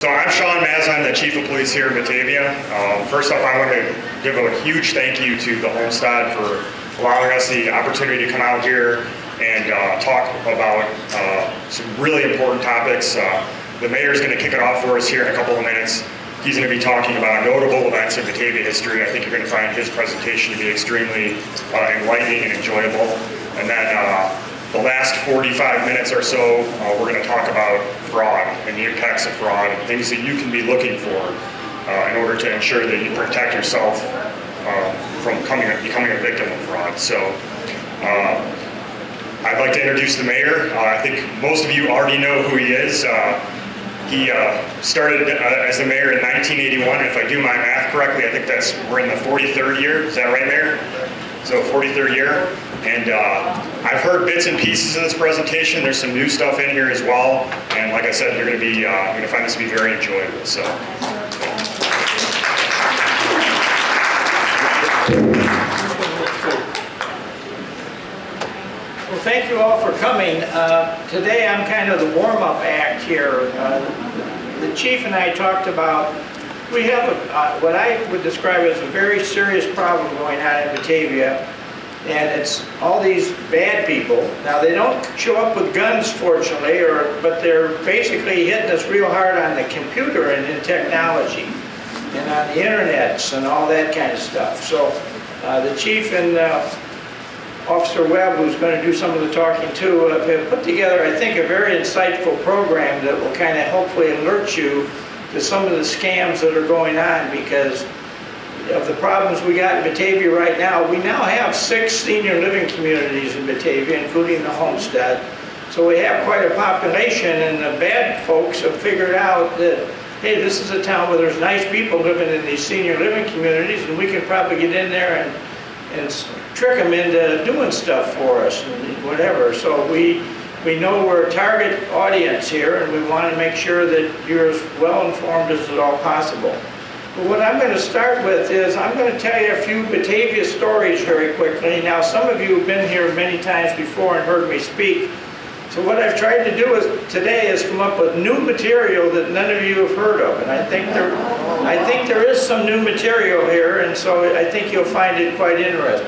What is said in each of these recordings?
So I'm Sean Maz, I'm the Chief of Police here in Batavia. First off, I want to give a huge thank you to the Holmstead for allowing us the opportunity to come out here and talk about some really important topics. The mayor's going to kick it off for us here in a couple of minutes. He's going to be talking about notable events in Batavia history. I think you're going to find his presentation to be extremely enlightening and enjoyable. And then the last 45 minutes or so, we're going to talk about fraud and the impacts of fraud and things that you can be looking for in order to ensure that you protect yourself from becoming a victim of fraud. So I'd like to introduce the mayor. I think most of you already know who he is. He started as the mayor in 1981. If I do my math correctly, I think we're in the 43rd year. Is that right, Mayor? So 43rd year. And I've heard bits and pieces of this presentation. There's some new stuff in here as well. And like I said, you're going to find this to be very enjoyable. So. Well, thank you all for coming. Today I'm kind of the warm-up act here. The chief and I talked about, we have what I would describe as a very serious problem going on in Batavia. And it's all these bad people. Now they don't show up with guns, fortunately, but they're basically hitting us real hard on the computer and in technology and on the internets and all that kind of stuff. So the chief and Officer Webb, who's going to do some of the talking too, have put together, I think, a very insightful program that will kind of hopefully alert you to some of the scams that are going on, because of the problems we got in Batavia right now. We now have 6 senior living communities in Batavia, including the Holmstead. So we have quite a population, and the bad folks have figured out that, hey, this is a town where there's nice people living in these senior living communities, and we can probably get in there and trick them into doing stuff for us and whatever. So we know we're a target audience here, and we want to make sure that you're as well informed as at all possible. But what I'm going to start with is I'm going to tell you a few Batavia stories very quickly. Now, some of you have been here many times before and heard me speak. So what I've tried to do today is come up with new material that none of you have heard of. And I think there is some new material here, and so I think you'll find it quite interesting.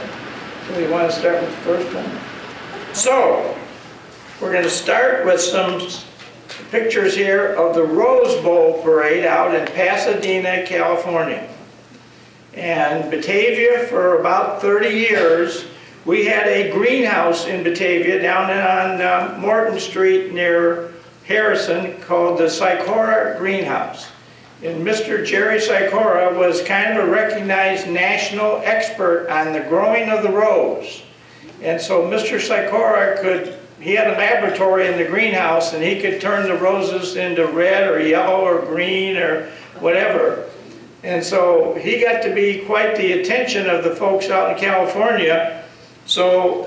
So we want to start with the first one. So we're going to start with some pictures here of the Rose Bowl parade out in Pasadena, California. And Batavia, for about 30 years, we had a greenhouse in Batavia down on Morton Street near Harrison called the Sikora Greenhouse. And Mr. Jerry Sikora was kind of a recognized national expert on the growing of the rose. And so Mr. Sikora he had a laboratory in the greenhouse, and he could turn the roses into red or yellow or green or whatever. And so he got to be quite the attention of the folks out in California. So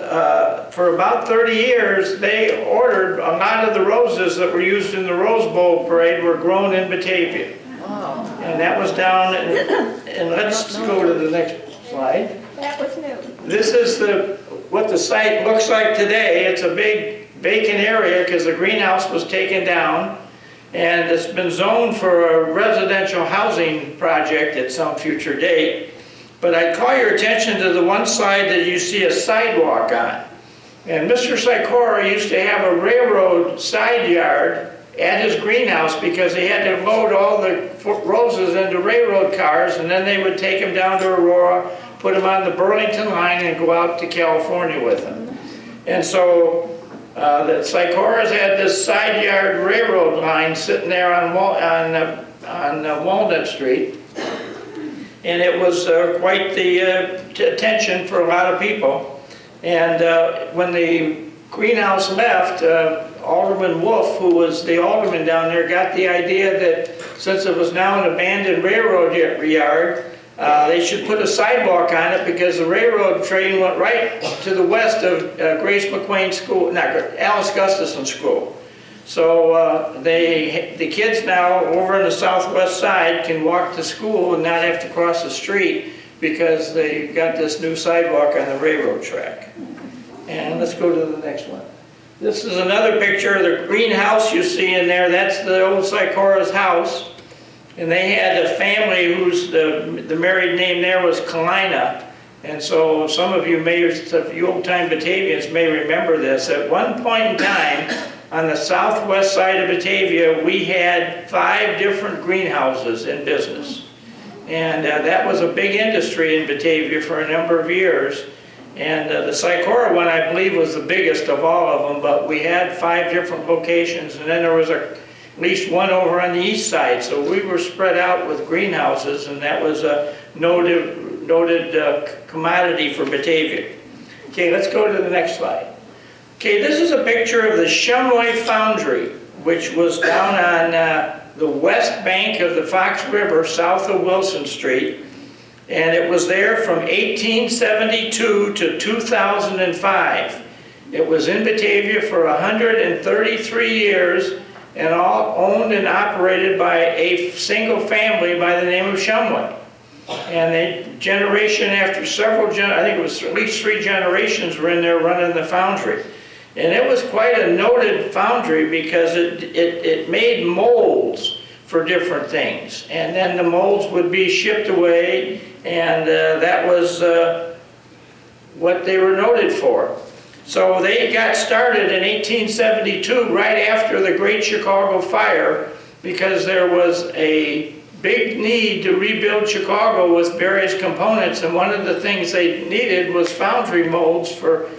for about 30 years, they ordered a lot of the roses that were used in the Rose Bowl parade were grown in Batavia. Wow. And that was down, and let's go to the next slide. That was new. This is what the site looks like today. It's a big vacant area because the greenhouse was taken down, and it's been zoned for a residential housing project at some future date. But I'd call your attention to the one side that you see a sidewalk on. And Mr. Sikora used to have a railroad side yard at his greenhouse because he had to load all the roses into railroad cars, and then they would take them down to Aurora, put them on the Burlington line, and go out to California with them. And so the Sikoras had this side yard railroad line sitting there on Walnut Street, and it was quite the attention for a lot of people. And when the greenhouse left, Alderman Wolf, who was the alderman down there, got the idea that since it was now an abandoned railroad yard, they should put a sidewalk on it because the railroad train went right to the west of Grace McQueen School, Alice Gustafson School. So the kids now over on the southwest side can walk to school and not have to cross the street because they got this new sidewalk on the railroad track. And let's go to the next one. This is another picture of the greenhouse you see in there. That's the old Sikora's house. And they had a family whose the married name there was Kalina. And so some of you you old-time Batavians may remember this. At one point in time, on the southwest side of Batavia, we had 5 different greenhouses in business. And that was a big industry in Batavia for a number of years. And the Sycora one, I believe, was the biggest of all of them, but we had 5 different locations, and then there was at least one over on the east side. So we were spread out with greenhouses, and that was a noted commodity for Batavia. Okay, let's go to the next slide. Okay, this is a picture of the Shumway Foundry, which was down on the west bank of the Fox River, south of Wilson Street. And it was there from 1872 to 2005. It was in Batavia for 133 years and all owned and operated by a single family by the name of Shumway. And they, generation after several, I think it was at least 3 generations were in there running the foundry. And it was quite a noted foundry because it made molds for different things. And then the molds would be shipped away, and that was what they were noted for. So they got started in 1872, right after the Great Chicago Fire, because there was a big need to rebuild Chicago with various components, and one of the things they needed was foundry molds for.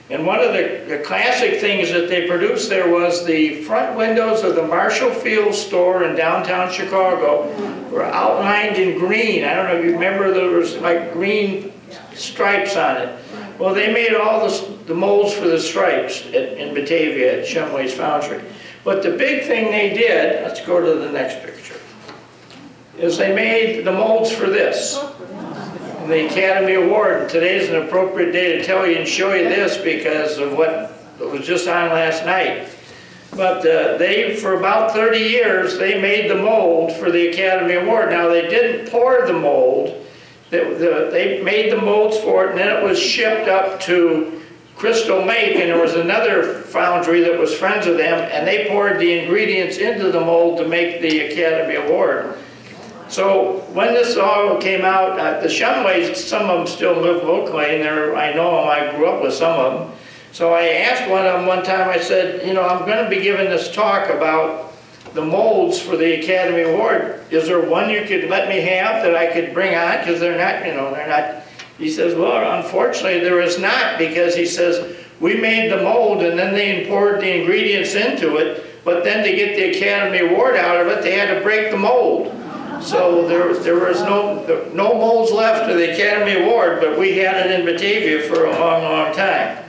And one of the classic things that they produced there was the front windows of the Marshall Field store in downtown Chicago were outlined in green. I don't know if you remember, there was like green stripes on it. Well, they made all the molds for the stripes in Batavia at Shumway's Foundry. But the big thing they did, let's go to the next picture, is they made the molds for this. The Academy Award, and today's an appropriate day to tell you and show you this because of what was just on last night. But they, for about 30 years, they made the mold for the Academy Award. Now, they didn't pour the mold. They made the molds for it, and then it was shipped up to Crystal Lake, and there was another foundry that was friends of them, and they poured the ingredients into the mold to make the Academy Award. So when this all came out, the Shumways, some of them still live locally, and I know them, I grew up with some of them. So I asked one of them one time, I said, you know, I'm going to be giving this talk about the molds for the Academy Award. Is there one you could let me have that I could bring on? Because they're not, you know, they're not. He says, well, unfortunately there is not, because he says, we made the mold and then they poured the ingredients into it, but then to get the Academy Award out of it, they had to break the mold. So there was no molds left of the Academy Award, but we had it in Batavia for a long, long time.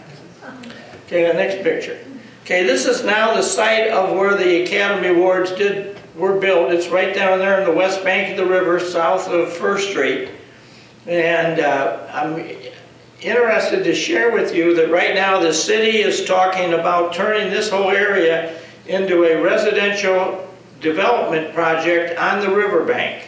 Okay, the next picture. Okay, this is now the site of where the Academy Awards were built. It's right down there in the west bank of the river, south of First Street. And I'm interested to share with you that right now the city is talking about turning this whole area into a residential development project on the riverbank.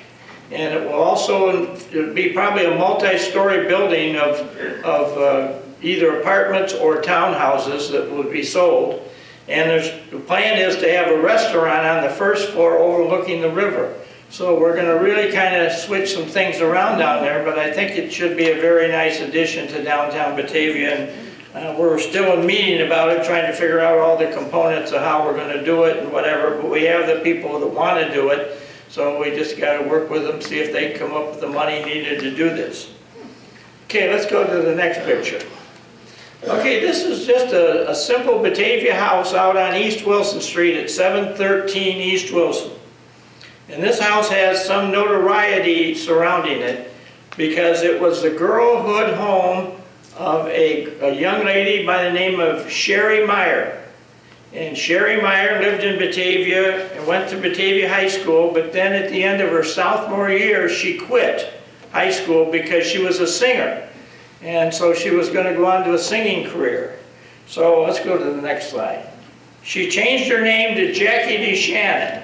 And it will also be probably a multi-story building of either apartments or townhouses that would be sold. And the plan is to have a restaurant on the first floor overlooking the river. So we're going to really kind of switch some things around down there, but I think it should be a very nice addition to downtown Batavia. And we're still in meeting about it, trying to figure out all the components of how we're going to do it and whatever, but we have the people that want to do it, so we just got to work with them, see if they come up with the money needed to do this. Okay, let's go to the next picture. Okay, this is just a simple Batavia house out on East Wilson Street at 713 East Wilson. And this house has some notoriety surrounding it because it was the girlhood home of a young lady by the name of Sherry Meyer. And Sherry Meyer lived in Batavia and went to Batavia High School, but then at the end of her sophomore year, she quit high school because she was a singer. And so she was going to go on to a singing career. So let's go to the next slide. She changed her name to Jackie DeShannon.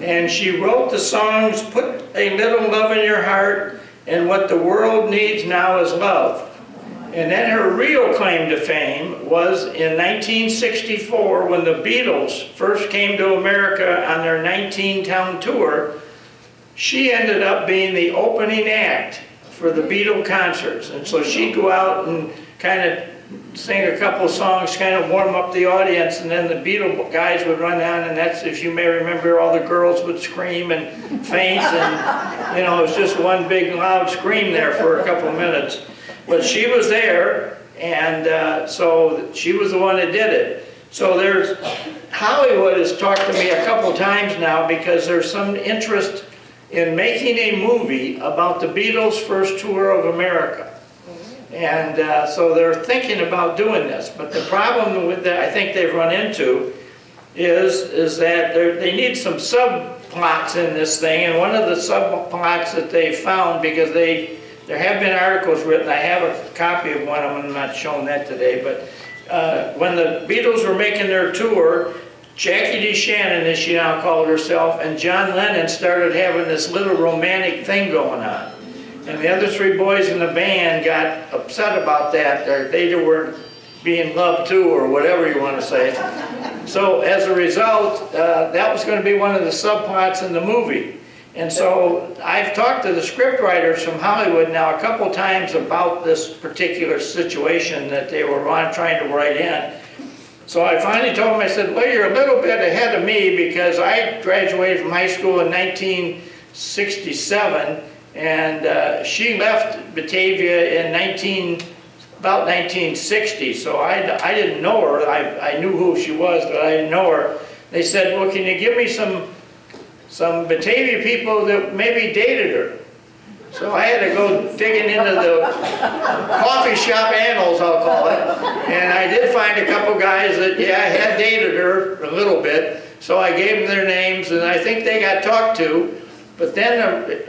And she wrote the songs, Put a Little Love in Your Heart, and What the World Needs Now is Love. And then her real claim to fame was in 1964 when the Beatles first came to America on their 19-town tour. she ended up being the opening act for the Beatle concerts. And so she'd go out and kind of sing a couple songs, kind of warm up the audience, and then the Beatle guys would run down, and that's, if you may remember, all the girls would scream and faint, and you know, it was just one big loud scream there for a couple minutes. But she was there, and so she was the one that did it. So there's, Hollywood has talked to me a couple times now because there's some interest in making a movie about the Beatles' first tour of America. And so they're thinking about doing this. But the problem with that I think they've run into is that they need some subplots in this thing. And one of the subplots that they found, because there have been articles written, I have a copy of one of them, I'm not showing that today, but when the Beatles were making their tour, Jackie DeShannon, as she now called herself, and John Lennon started having this little romantic thing going on. And the other three boys in the band got upset about that. They were being loved too, or whatever you want to say. So as a result, that was going to be one of the subplots in the movie. And so I've talked to the scriptwriters from Hollywood now a couple times about this particular situation that they were trying to write in. So I finally told them, I said, well, you're a little bit ahead of me because I graduated from high school in 1967, and she left Batavia in about 1960, so I didn't know her. I knew who she was, but I didn't know her. They said, well, can you give me some Batavia people that maybe dated her? So I had to go digging into the coffee shop annals, I'll call it, and I did find a couple guys that, yeah, had dated her a little bit, so I gave them their names, and I think they got talked to. But then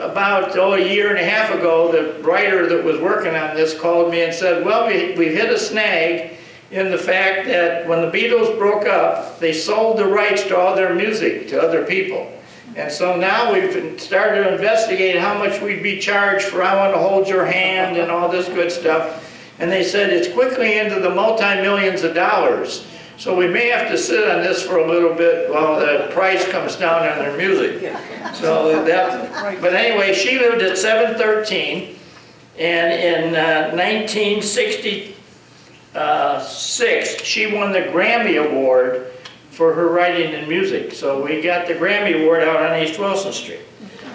about a year and a half ago, the writer that was working on this called me and said, well, we've hit a snag in the fact that when the Beatles broke up, they sold the rights to all their music to other people. And so now we've started to investigate how much we'd be charged for I Want to Hold Your Hand and all this good stuff. And they said it's quickly into the multi-millions of dollars. So we may have to sit on this for a little bit while the price comes down on their music. So but anyway, she lived at 713, and in 1966, she won the Grammy Award for her writing and music. So we got the Grammy Award out on East Wilson Street.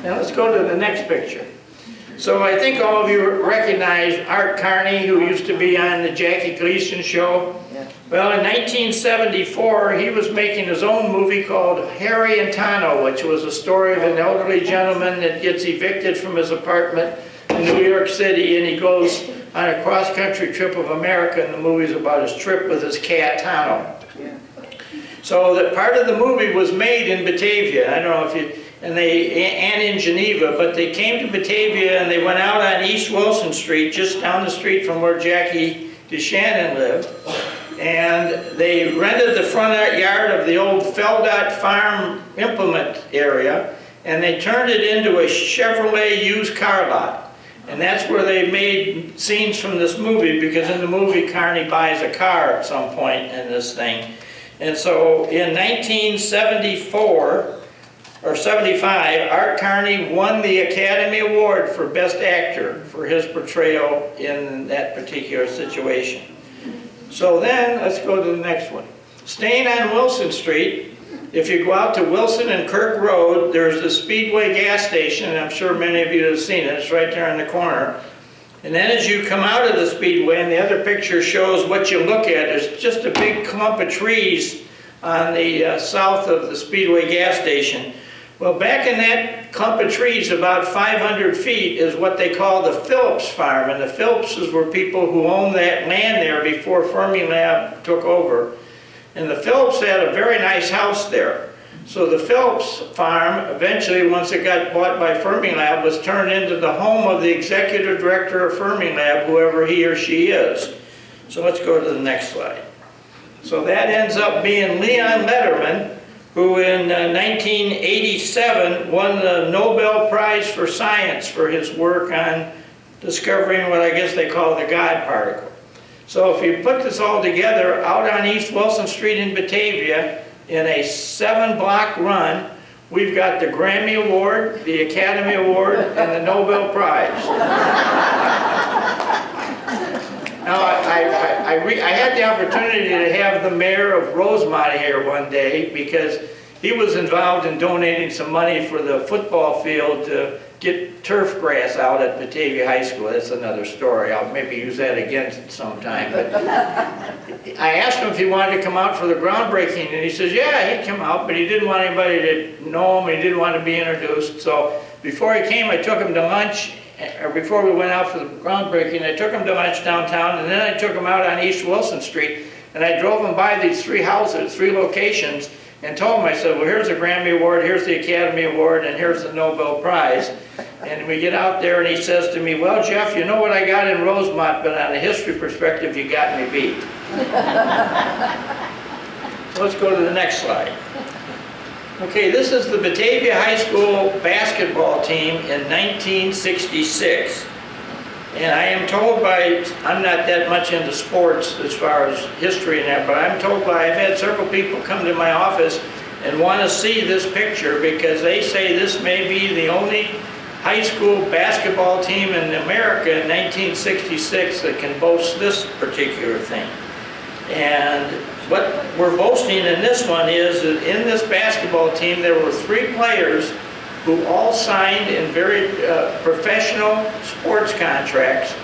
Now let's go to the next picture. So I think all of you recognize Art Carney, who used to be on the Jackie Gleason show. Yeah. Well, in 1974, he was making his own movie called Harry and Tano, which was a story of an elderly gentleman that gets evicted from his apartment in New York City, and he goes on a cross-country trip of America, and the movie's about his trip with his cat, Tano. Yeah. So that part of the movie was made in Batavia. I don't know if you... and in Geneva, but they came to Batavia and they went out on East Wilson Street, just down the street from where Jackie DeShannon lived, and they rented the front yard of the old Feldot Farm implement area, and they turned it into a Chevrolet used car lot. And that's where they made scenes from this movie, because in the movie Carney buys a car at some point in this thing. And so in 1974, or 75, Art Carney won the Academy Award for Best Actor for his portrayal in that particular situation. So then, let's go to the next one. Staying on Wilson Street, if you go out to Wilson and Kirk Road, there's the Speedway gas station, and I'm sure many of you have seen it. It's right there in the corner. And then as you come out of the Speedway, and the other picture shows what you look at, there's just a big clump of trees on the south of the Speedway gas station. Well, back in that clump of trees, about 500 feet, is what they call the Phillips Farm. And the Phillipses were people who owned that land there before Fermilab took over. And the Phillips had a very nice house there. So the Phillips Farm, eventually, once it got bought by Fermilab, was turned into the home of the executive director of Fermilab, whoever he or she is. So let's go to the next slide. So that ends up being Leon Letterman, who in 1987 won the Nobel Prize for Science for his work on discovering what I guess they call the God particle. So if you put this all together, out on East Wilson Street in Batavia, in a 7-block run, we've got the Grammy Award, the Academy Award, and the Nobel Prize. Now, I had the opportunity to have the mayor of Rosemont here one day because he was involved in donating some money for the football field to get turf grass out at Batavia High School. That's another story. I'll maybe use that again sometime. But I asked him if he wanted to come out for the groundbreaking, and he says, yeah, he'd come out, but he didn't want anybody to know him, and he didn't want to be introduced. So before he came, I took him to lunch, or before we went out for the groundbreaking, I took him to lunch downtown, and then I took him out on East Wilson Street, and I drove him by these three houses, three locations, and told him, I said, well, here's the Grammy Award, here's the Academy Award, and here's the Nobel Prize. And we get out there, and he says to me, well, Jeff, you know what I got in Rosemont, but on a history perspective, you got me beat. So let's go to the next slide. Okay, this is the Batavia High School basketball team in 1966. And I am told by, I'm not that much into sports as far as history and that, but I'm told by, I've had several people come to my office and want to see this picture because they say this may be the only high school basketball team in America in 1966 that can boast this particular thing. And what we're boasting in this one is that in this basketball team there were 3 players who all signed in very professional sports contracts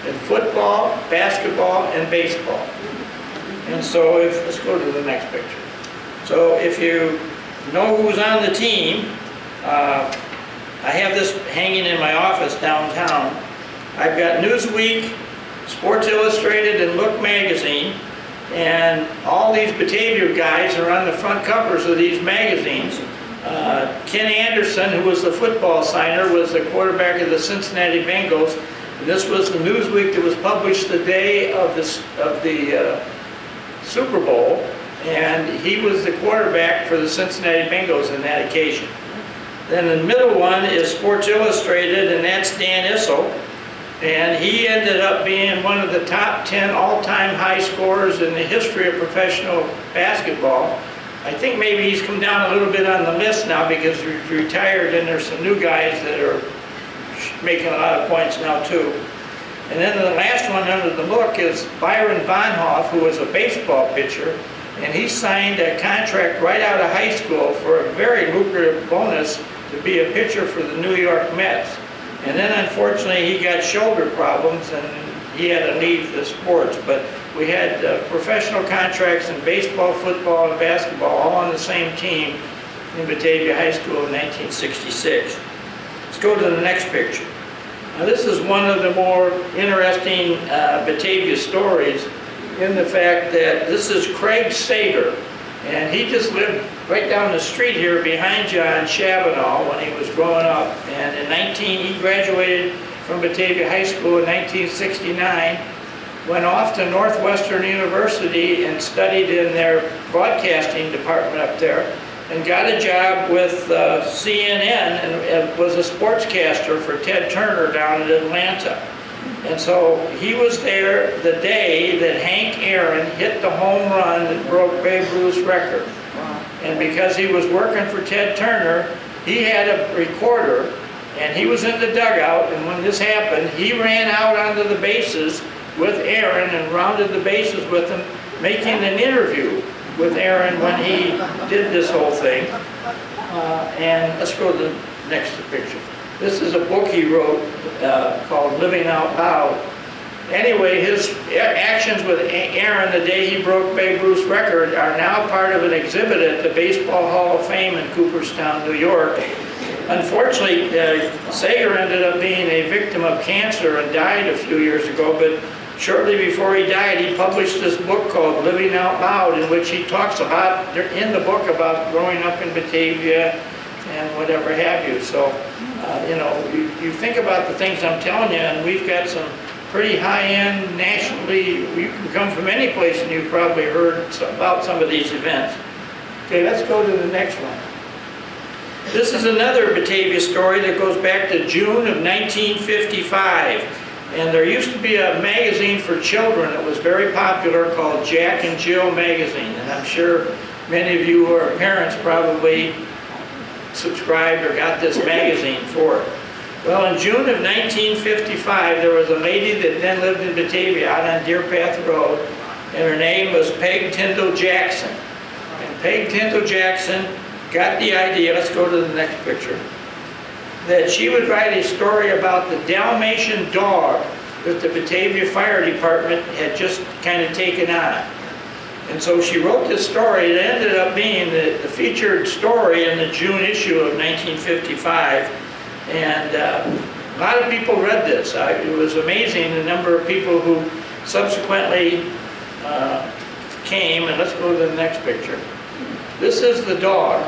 in football, basketball, and baseball. And so let's go to the next picture. So if you know who's on the team, I have this hanging in my office downtown. I've got Newsweek, Sports Illustrated, and Look magazine, and all these Batavia guys are on the front covers of these magazines. Ken Anderson, who was the football signer, was the quarterback of the Cincinnati Bengals. And this was the Newsweek that was published the day of the Super Bowl, and he was the quarterback for the Cincinnati Bengals on that occasion. Then the middle one is Sports Illustrated, and that's Dan Issel. And he ended up being one of the top 10 all-time high scorers in the history of professional basketball. I think maybe he's come down a little bit on the list now because he's retired, and there's some new guys that are making a lot of points now too. And then the last one under the Look is Byron Vonhoff, who was a baseball pitcher, and he signed a contract right out of high school for a very lucrative bonus to be a pitcher for the New York Mets. And then unfortunately he got shoulder problems and he had to leave the sports. But we had professional contracts in baseball, football, and basketball all on the same team in Batavia High School in 1966. Let's go to the next picture. Now this is one of the more interesting Batavia stories in the fact that this is Craig Sager, and he just lived right down the street here behind John Chabonneau when he was growing up. And he graduated from Batavia High School in 1969, went off to Northwestern University and studied in their broadcasting department up there, and got a job with CNN and was a sportscaster for Ted Turner down in Atlanta. And so he was there the day that Hank Aaron hit the home run that broke Babe Ruth's record. And because he was working for Ted Turner, he had a recorder, and he was in the dugout, and when this happened, he ran out onto the bases with Aaron and rounded the bases with him, making an interview with Aaron when he did this whole thing. And let's go to the next picture. This is a book he wrote called Living Out Loud. Anyway, his actions with Aaron the day he broke Babe Ruth's record are now part of an exhibit at the Baseball Hall of Fame in Cooperstown, New York. Unfortunately, Sager ended up being a victim of cancer and died a few years ago, but shortly before he died, he published this book called Living Out Loud, in which he talks about, in the book, about growing up in Batavia and whatever have you. So, you know, you think about the things I'm telling you, and we've got some pretty high-end, nationally, you can come from any place and you've probably heard about some of these events. Okay, let's go to the next one. This is another Batavia story that goes back to June of 1955. And there used to be a magazine for children that was very popular called Jack and Jill magazine. And I'm sure many of you who are parents probably subscribed or got this magazine for it. Well, in June of 1955, there was a lady that then lived in Batavia out on Deer Path Road, and her name was Peg Tyndall Jackson. And Peg Tyndall Jackson got the idea, let's go to the next picture, that she would write a story about the Dalmatian dog that the Batavia Fire Department had just kind of taken on. And so she wrote this story. It ended up being the featured story in the June issue of 1955. And a lot of people read this. It was amazing the number of people who subsequently came. And let's go to the next picture. This is the dog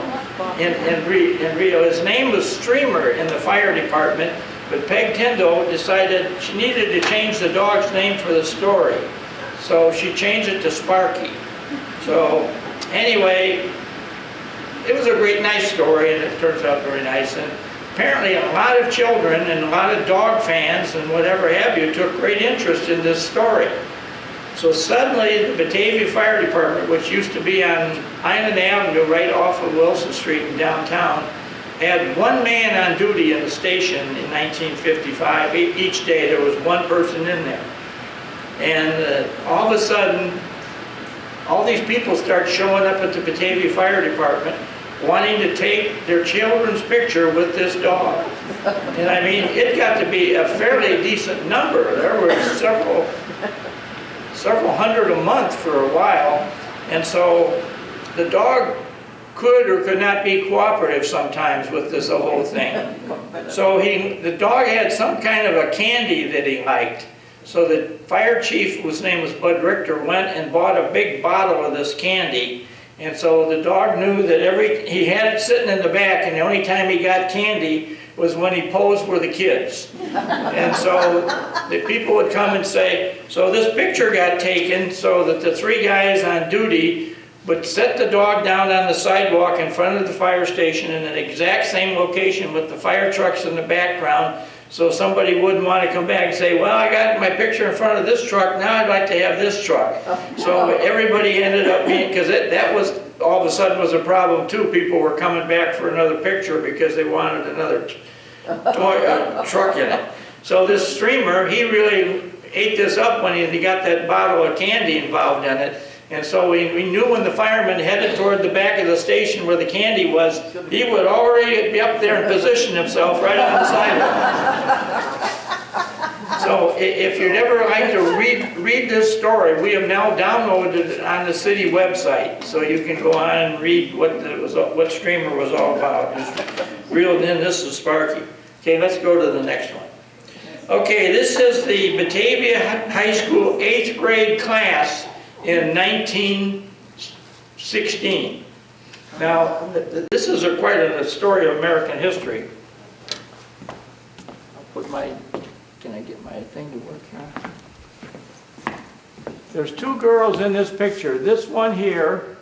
in Rio. His name was Streamer in the fire department, but Peg Tyndall decided she needed to change the dog's name for the story. So she changed it to Sparky. So anyway, it was a great, nice story, and it turns out very nice. And apparently a lot of children and a lot of dog fans and whatever have you took great interest in this story. So suddenly the Batavia Fire Department, which used to be on Island Avenue right off of Wilson Street in downtown, had one man on duty in the station in 1955. Each day there was one person in there. And all of a sudden, all these people start showing up at the Batavia Fire Department wanting to take their children's picture with this dog. And I mean, it got to be a fairly decent number. There were several hundred a month for a while. And so the dog could or could not be cooperative sometimes with this whole thing. So the dog had some kind of a candy that he liked. So the fire chief, whose name was Bud Richter, went and bought a big bottle of this candy. And so the dog knew that he had it sitting in the back, and the only time he got candy was when he posed for the kids. And so the people would come and say, so this picture got taken so that the three guys on duty would set the dog down on the sidewalk in front of the fire station in an exact same location with the fire trucks in the background, so somebody wouldn't want to come back and say, well, I got my picture in front of this truck, now I'd like to have this truck. So everybody ended up being, because that was, all of a sudden was a problem too. People were coming back for another picture because they wanted another truck in it. So this Streamer, he really ate this up when he got that bottle of candy involved in it. And so we knew when the fireman headed toward the back of the station where the candy was, he would already be up there and position himself right on the sidewalk. So if you'd ever like to read this story, we have now downloaded it on the city website. So you can go on and read what Streamer was all about. Just reeled in, this is Sparky. Okay, let's go to the next one. Okay, this is the Batavia High School 8th grade class in 1916. Now, this is quite a story of American history. Can I get my thing to work here? There's two girls in this picture. This one here,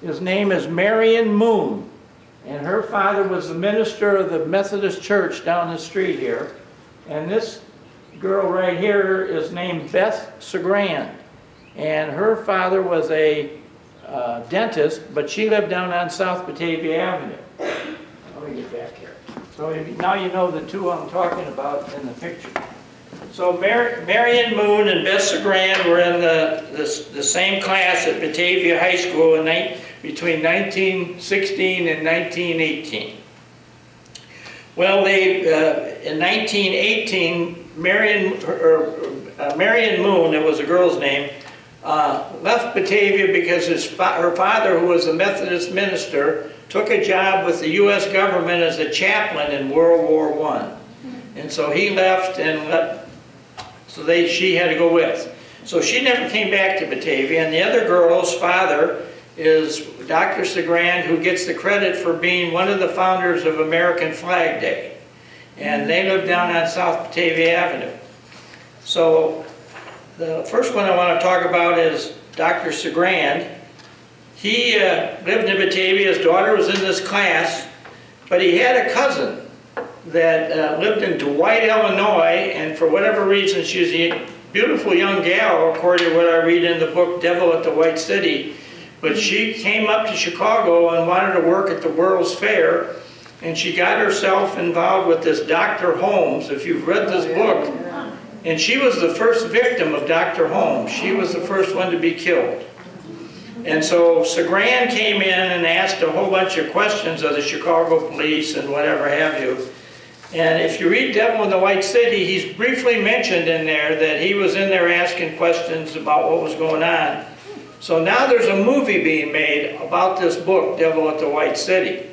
his name is Marion Moon, and her father was the minister of the Methodist Church down the street here. And this girl right here is named Beth Segrand. And her father was a dentist, but she lived down on South Batavia Avenue. Let me get back here. So now you know the two I'm talking about in the picture. So Marion Moon and Beth Segrand were in the same class at Batavia High School between 1916 and 1918. Well, in 1918, Marion Moon, it was a girl's name, left Batavia because her father, who was a Methodist minister, took a job with the U.S. government as a chaplain in World War I. And so he left, and she had to go with. So she never came back to Batavia, and the other girl's father is Dr. Segrand, who gets the credit for being one of the founders of American Flag Day. And they live down on South Batavia Avenue. So the first one I want to talk about is Dr. Segrand. He lived in Batavia. His daughter was in this class, but he had a cousin that lived in Dwight, Illinois, and for whatever reason, she was a beautiful young gal, according to what I read in the book Devil at the White City. But she came up to Chicago and wanted to work at the World's Fair, and she got herself involved with this Dr. Holmes, if you've read this book. And she was the first victim of Dr. Holmes. She was the first one to be killed. And so Segran came in and asked a whole bunch of questions of the Chicago police and whatever have you. And if you read Devil in the White City, he's briefly mentioned in there that he was in there asking questions about what was going on. So now there's a movie being made about this book, Devil at the White City.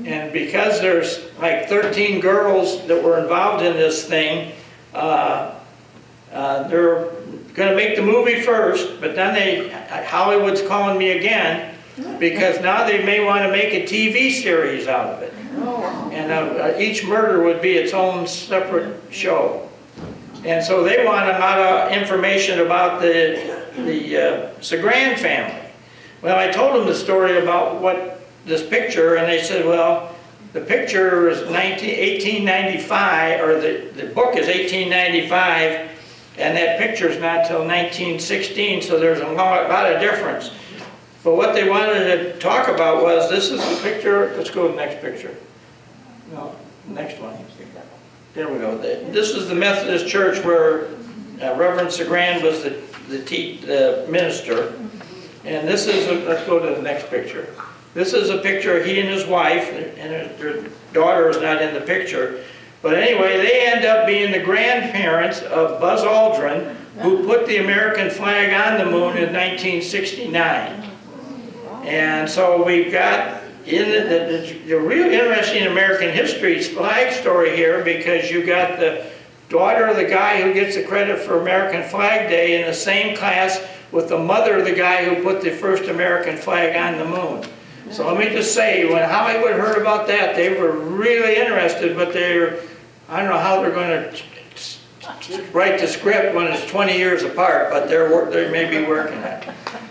And because there's like 13 girls that were involved in this thing, they're going to make the movie first, but then Hollywood's calling me again because now they may want to make a TV series out of it. And each murder would be its own separate show. And so they want a lot of information about the Segran family. Well, I told them the story about what this picture, and they said, well, the picture is 1895, or the book is 1895, and that picture is not till 1916, so there's a lot of difference. But what they wanted to talk about was, this is the picture, let's go to the next picture. No, next one. There we go. This is the Methodist church where Reverend Segran was the minister. And this is, let's go to the next picture. This is a picture of he and his wife, and their daughter is not in the picture. But anyway, they end up being the grandparents of Buzz Aldrin, who put the American flag on the moon in 1969. And so we've got in the real interesting American history flag story here, because you got the daughter of the guy who gets the credit for American Flag Day in the same class with the mother of the guy who put the first American flag on the moon. So let me just say, when Hollywood heard about that, they were really interested, but I don't know how they're going to write the script when it's 20 years apart, but they may be working on it.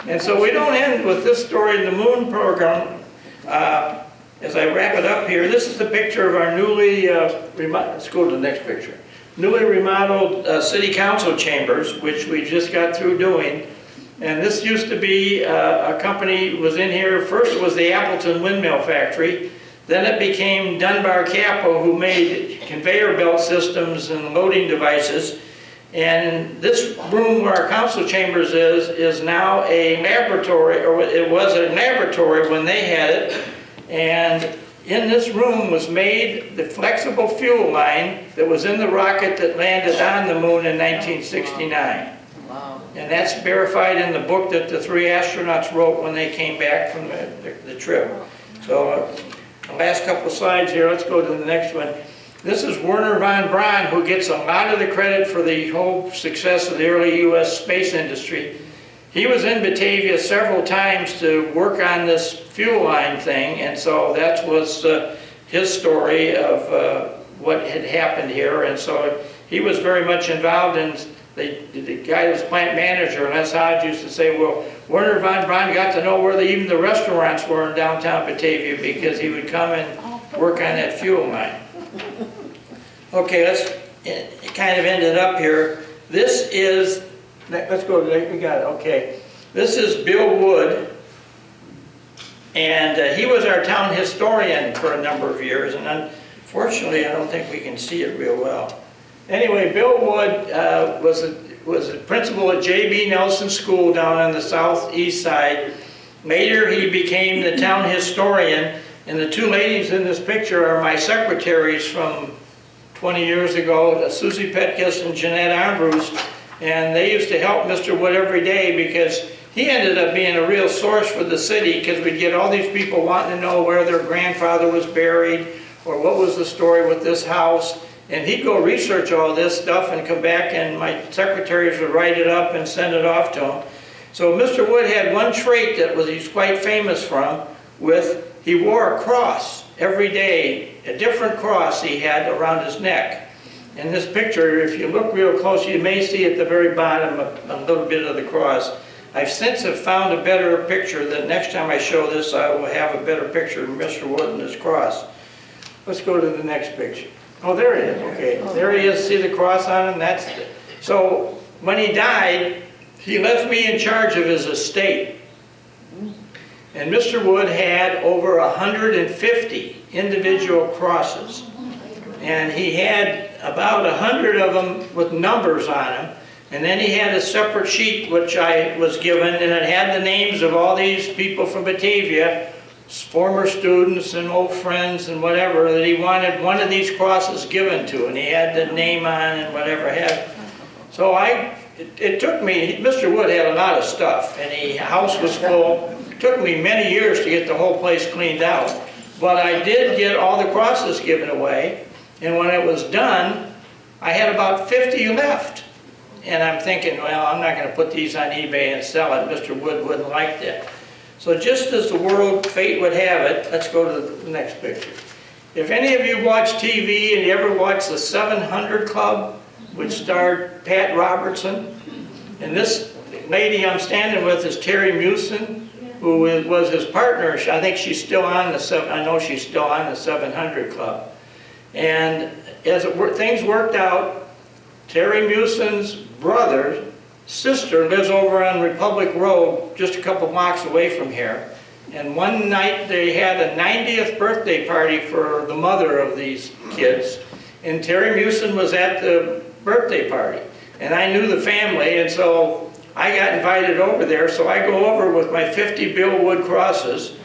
And so we don't end with this story in the moon program. As I wrap it up here, this is the picture of our newly let's go to the next picture. Newly remodeled city council chambers, which we just got through doing. And this used to be a company was in here. First it was the Appleton Windmill Factory. Then it became Dunbar Capital, who made conveyor belt systems and loading devices. And this room where our council chambers is now a laboratory, or it was a laboratory when they had it. And in this room was made the flexible fuel line that was in the rocket that landed on the moon in 1969. Wow. And that's verified in the book that the 3 astronauts wrote when they came back from the trip. So the last couple slides here, let's go to the next one. This is Wernher von Braun, who gets a lot of the credit for the whole success of the early U.S. space industry. He was in Batavia several times to work on this fuel line thing, and so that was his story of what had happened here. And so he was very much involved in, the guy who was plant manager, Les Hodge, used to say, well, Wernher von Braun got to know where even the restaurants were in downtown Batavia because he would come and work on that fuel line. Okay, let's kind of end it up here. This is, let's go, we got it, okay. This is Bill Wood, and he was our town historian for a number of years, and unfortunately I don't think we can see it real well. Anyway, Bill Wood was a principal at J.B. Nelson School down on the southeast side. Later he became the town historian, and the 2 ladies in this picture are my secretaries from 20 years ago, Susie Petkus and Jeanette Armbruster, and they used to help Mr. Wood every day because he ended up being a real source for the city, because we'd get all these people wanting to know where their grandfather was buried or what was the story with this house. And he'd go research all this stuff and come back, and my secretaries would write it up and send it off to him. So Mr. Wood had one trait that he's quite famous from, he wore a cross every day, a different cross he had around his neck. In this picture, if you look real close, you may see at the very bottom a little bit of the cross. I've since have found a better picture that next time I show this, I will have a better picture of Mr. Wood and his cross. Let's go to the next picture. Oh, there it is. Okay, there he is. See the cross on him? That's it. So when he died, he left me in charge of his estate. And Mr. Wood had over 150 individual crosses. And he had about 100 of them with numbers on them. And then he had a separate sheet which I was given, and it had the names of all these people from Batavia, former students and old friends and whatever, that he wanted one of these crosses given to, and he had the name on and whatever had. So it took me, Mr. Wood had a lot of stuff, and the house was full. It took me many years to get the whole place cleaned out, but I did get all the crosses given away, and when it was done, I had about 50 left. And I'm thinking, well, I'm not going to put these on eBay and sell it. Mr. Wood wouldn't like that. So just as the world, fate would have it, let's go to the next picture. If any of you watch TV and you ever watch the 700 Club, which starred Pat Robertson, and this lady I'm standing with is Terry Mewson, who was his partner. I think she's still on the, I know she's still on the 700 Club. And as things worked out, Terry Mewson's brother, sister, lives over on Republic Road, just a couple blocks away from here. And one night they had a 90th birthday party for the mother of these kids. And Terry Mewson was at the birthday party. And I knew the family, and so I got invited over there. So I go over with my 50 Bill Wood crosses.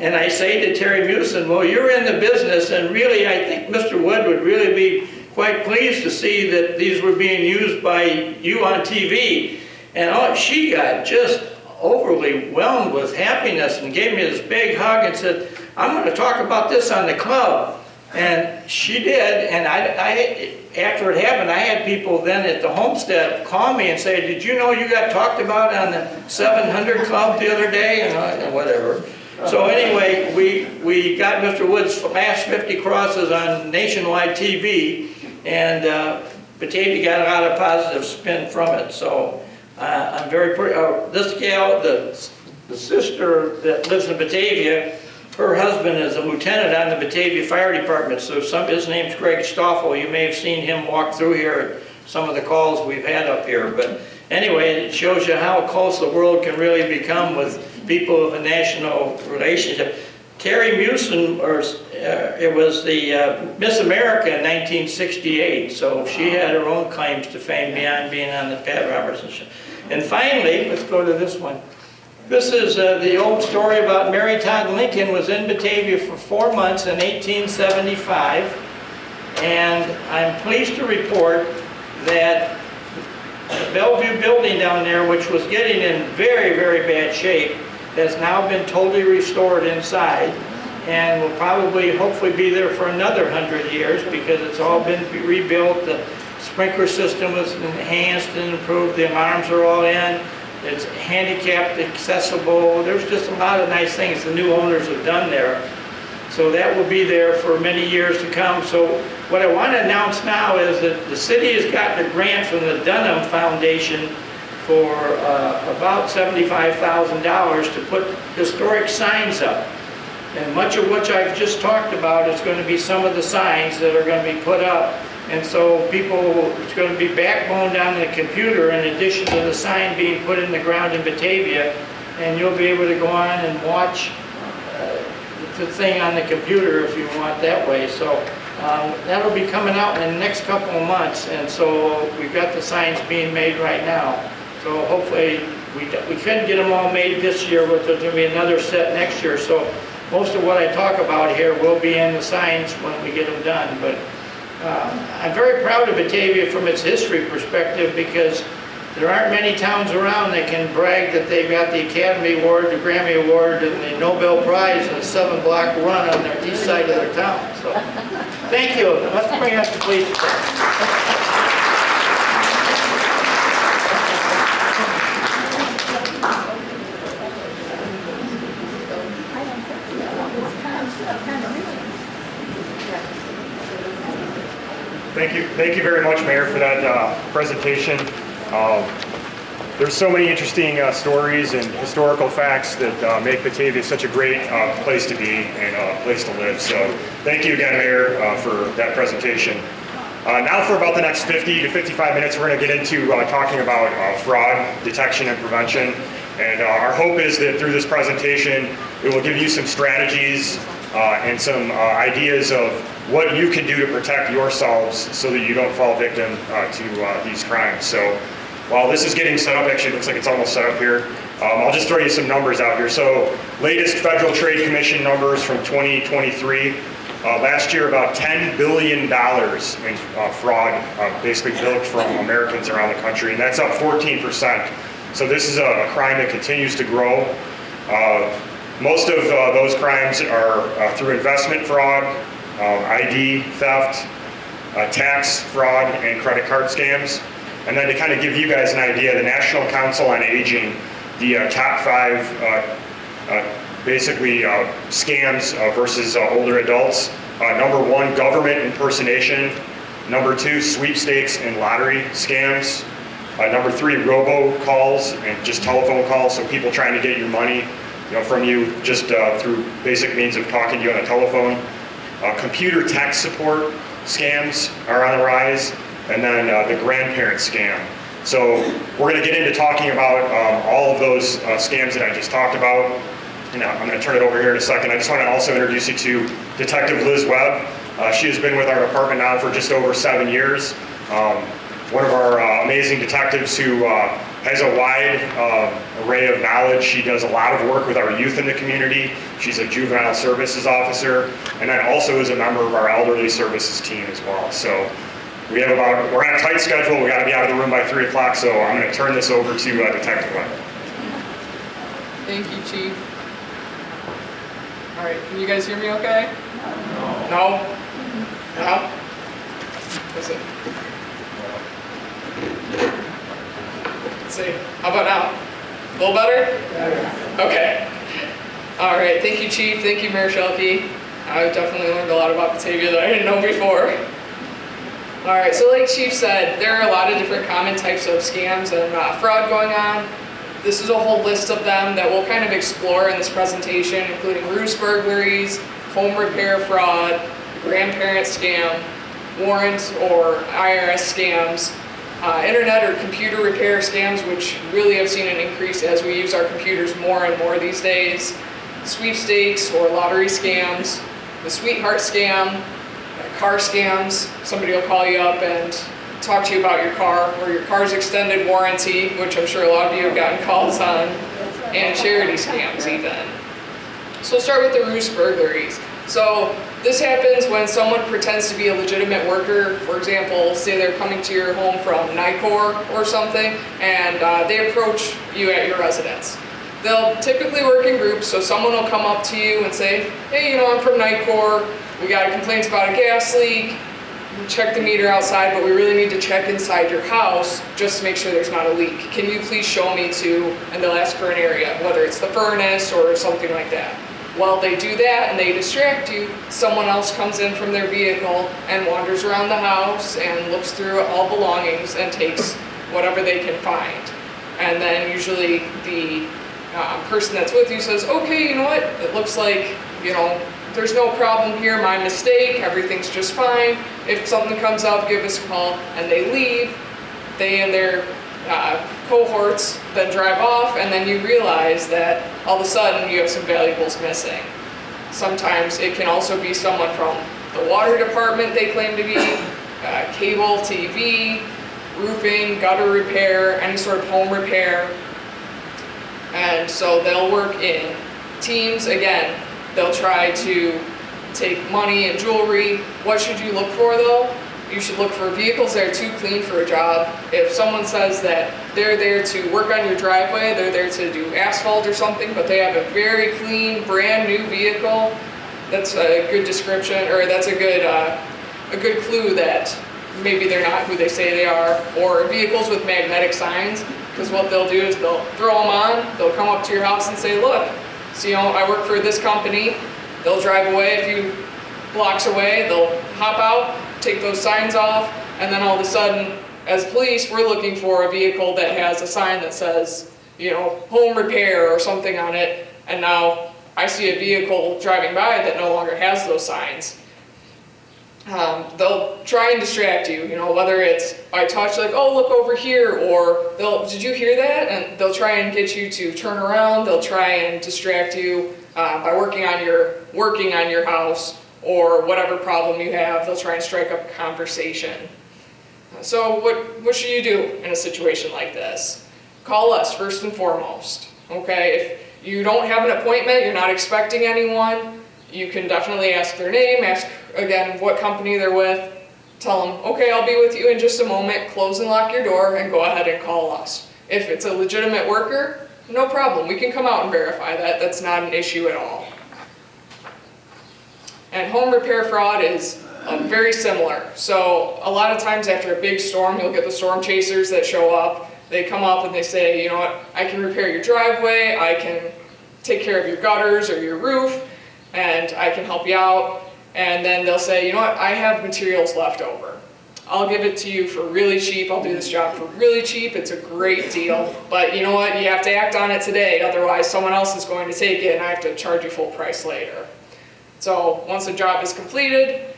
And I say to Terry Mewson, well, you're in the business, and really I think Mr. Wood would really be quite pleased to see that these were being used by you on TV. And she got just overly whelmed with happiness and gave me this big hug and said, I'm going to talk about this on the club. And she did, and after it happened, I had people then at the Holmstead call me and say, did you know you got talked about on the 700 Club the other day? And whatever. So anyway, we got Mr. Wood's last 50 crosses on nationwide TV, and Batavia got a lot of positive spin from it. So I'm very this gal, the sister that lives in Batavia, her husband is a lieutenant on the Batavia Fire Department. So his name's Greg Stoffel. You may have seen him walk through here at some of the calls we've had up here. But anyway, it shows you how close the world can really become with people of a national relationship. Terry Mewson, it was the Miss America in 1968, so she had her own claims to fame beyond being on the Pat Robertson show. And finally, let's go to this one. This is the old story about Mary Todd Lincoln was in Batavia for 4 months in 1875, and I'm pleased to report that the Bellevue building down there, which was getting in very, very bad shape, has now been totally restored inside and will probably, hopefully be there for another 100 years because it's all been rebuilt. The sprinkler system was enhanced and improved. The alarms are all in. It's handicapped accessible. There's just a lot of nice things the new owners have done there. So that will be there for many years to come. So what I want to announce now is that the city has gotten a grant from the Dunham Foundation for about $75,000 to put historic signs up. And much of what I've just talked about is going to be some of the signs that are going to be put up. And so it's going to be backboned on the computer in addition to the sign being put in the ground in Batavia. And you'll be able to go on and watch the thing on the computer if you want that way. So that'll be coming out in the next couple of months. And so we've got the signs being made right now. So hopefully we couldn't get them all made this year, but there's going to be another set next year. So most of what I talk about here will be in the signs when we get them done. But I'm very proud of Batavia from its history perspective because there aren't many towns around that can brag that they've got the Academy Award, the Grammy Award, and the Nobel Prize in a 7-block run on their east side of their town. So thank you. Let's bring up the police department. Thank you very much, Mayor, for that presentation. There's so many interesting stories and historical facts that make Batavia such a great place to be and a place to live. So thank you again, Mayor, for that presentation. Now for about the next 50 to 55 minutes, we're going to get into talking about fraud detection and prevention. And our hope is that through this presentation, It will give you some strategies and some ideas of what you can do to protect yourselves so that you don't fall victim to these crimes. So while this is getting set up, actually it looks like it's almost set up here. I'll just throw you some numbers out here. So latest Federal Trade Commission numbers from 2023. Last year, about $10 billion in fraud basically bilked from Americans around the country, and that's up 14%. So this is a crime that continues to grow. Most of those crimes are through investment fraud, ID theft, tax fraud, and credit card scams. And then to kind of give you guys an idea, the National Council on Aging, the top 5 basically scams versus older adults. Number 1, government impersonation. Number 2, sweepstakes and lottery scams. Number 3, robocalls and just telephone calls, so people trying to get your money from you just through basic means of talking to you on a telephone. Computer tech support scams are on the rise, and then the grandparent scam. So we're going to get into talking about all of those scams that I just talked about. And I'm going to turn it over here in a second. I just want to also introduce you to Detective Liz Webb. She has been with our department now for just over 7 years. One of our amazing detectives who has a wide array of knowledge. She does a lot of work with our youth in the community. She's a juvenile services officer, and then also is a member of our elderly services team as well. So we're on a tight schedule. We got to be out of the room by 3 o'clock, so I'm going to turn this over to Detective Webb. Thank you, Chief. All right, can you guys hear me okay? No? No? Let's see. Let's see. How about now? A little better? Okay. All right, thank you, Chief. Thank you, Mayor Schelke. I definitely learned a lot about Batavia that I didn't know before. All right, so like Chief said, there are a lot of different common types of scams and fraud going on. This is a whole list of them that we'll kind of explore in this presentation, including ruse burglaries, home repair fraud, grandparent scam, warrant or IRS scams, internet or computer repair scams, which really have seen an increase as we use our computers more and more these days, sweepstakes or lottery scams, the sweetheart scam, car scams. Somebody will call you up and talk to you about your car or your car's extended warranty, which I'm sure a lot of you have gotten calls on, and charity scams even. So we'll start with the ruse burglaries. So this happens when someone pretends to be a legitimate worker. For example, say they're coming to your home from NICOR or something, and they approach you at your residence. They'll typically work in groups, so someone will come up to you and say, hey, I'm from NICOR, we got a complaint about a gas leak, check the meter outside, but we really need to check inside your house just to make sure there's not a leak. Can you please show me to, and they'll ask for an area, whether it's the furnace or something like that. While they do that and they distract you, someone else comes in from their vehicle and wanders around the house and looks through all belongings and takes whatever they can find. And then usually the person that's with you says, okay, you know what, it looks like, there's no problem here, my mistake, everything's just fine. If something comes up, give us a call, and they leave. They and their cohorts then drive off, and then you realize that all of a sudden you have some valuables missing. Sometimes it can also be someone from the water department they claim to be, cable, TV, roofing, gutter repair, any sort of home repair. And so they'll work in teams. Again, they'll try to take money and jewelry. What should you look for though? You should look for vehicles that are too clean for a job. If someone says that they're there to work on your driveway, they're there to do asphalt or something, but they have a very clean, brand new vehicle, that's a good description, or that's a good clue that maybe they're not who they say they are. Or vehicles with magnetic signs, because what they'll do is they'll throw them on, they'll come up to your house and say, look, so I work for this company. They'll drive away a few blocks away, they'll hop out, take those signs off, and then all of a sudden, as police, we're looking for a vehicle that has a sign that says, home repair or something on it, and now I see a vehicle driving by that no longer has those signs. They'll try and distract you, whether it's by touch, like, oh, look over here, or did you hear that? And they'll try and get you to turn around, they'll try and distract you by working on your house or whatever problem you have. They'll try and strike up a conversation. So what should you do in a situation like this? Call us first and foremost, okay? If you don't have an appointment, you're not expecting anyone, you can definitely ask their name, ask again what company they're with, tell them, okay, I'll be with you in just a moment, close and lock your door, and go ahead and call us. If it's a legitimate worker, no problem, we can come out and verify that. That's not an issue at all. And home repair fraud is very similar. So a lot of times after a big storm, you'll get the storm chasers that show up. They come up and they say, you know what, I can repair your driveway, I can take care of your gutters or your roof, and I can help you out. And then they'll say, you know what, I have materials left over. I'll give it to you for really cheap. I'll do this job for really cheap. It's a great deal. But you know what, you have to act on it today. Otherwise, someone else is going to take it and I have to charge you full price later. So once the job is completed,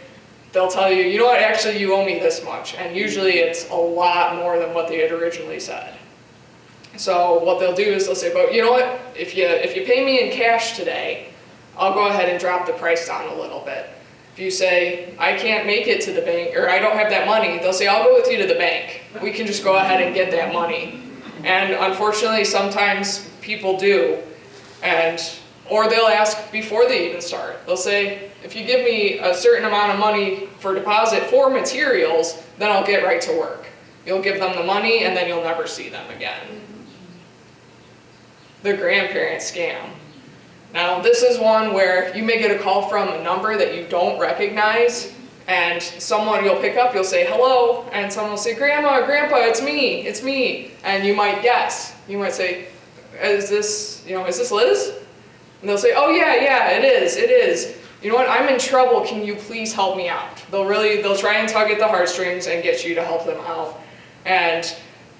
they'll tell you, you know what, actually you owe me this much. And usually it's a lot more than what they had originally said. So what they'll do is they'll say, but you know what, if you pay me in cash today, I'll go ahead and drop the price down a little bit. If you say, I can't make it to the bank, or I don't have that money, they'll say, I'll go with you to the bank. We can just go ahead and get that money. And unfortunately, sometimes people do. Or they'll ask before they even start. They'll say, if you give me a certain amount of money for deposit for materials, then I'll get right to work. You'll give them the money and then you'll never see them again. The grandparent scam. Now this is one where you may get a call from a number that you don't recognize, and someone you'll pick up, you'll say hello, and someone will say, Grandma, Grandpa, it's me. And you might guess. You might say, is this Liz? And they'll say, oh yeah, it is. You know what, I'm in trouble, can you please help me out? They'll try and tug at the heartstrings and get you to help them out. And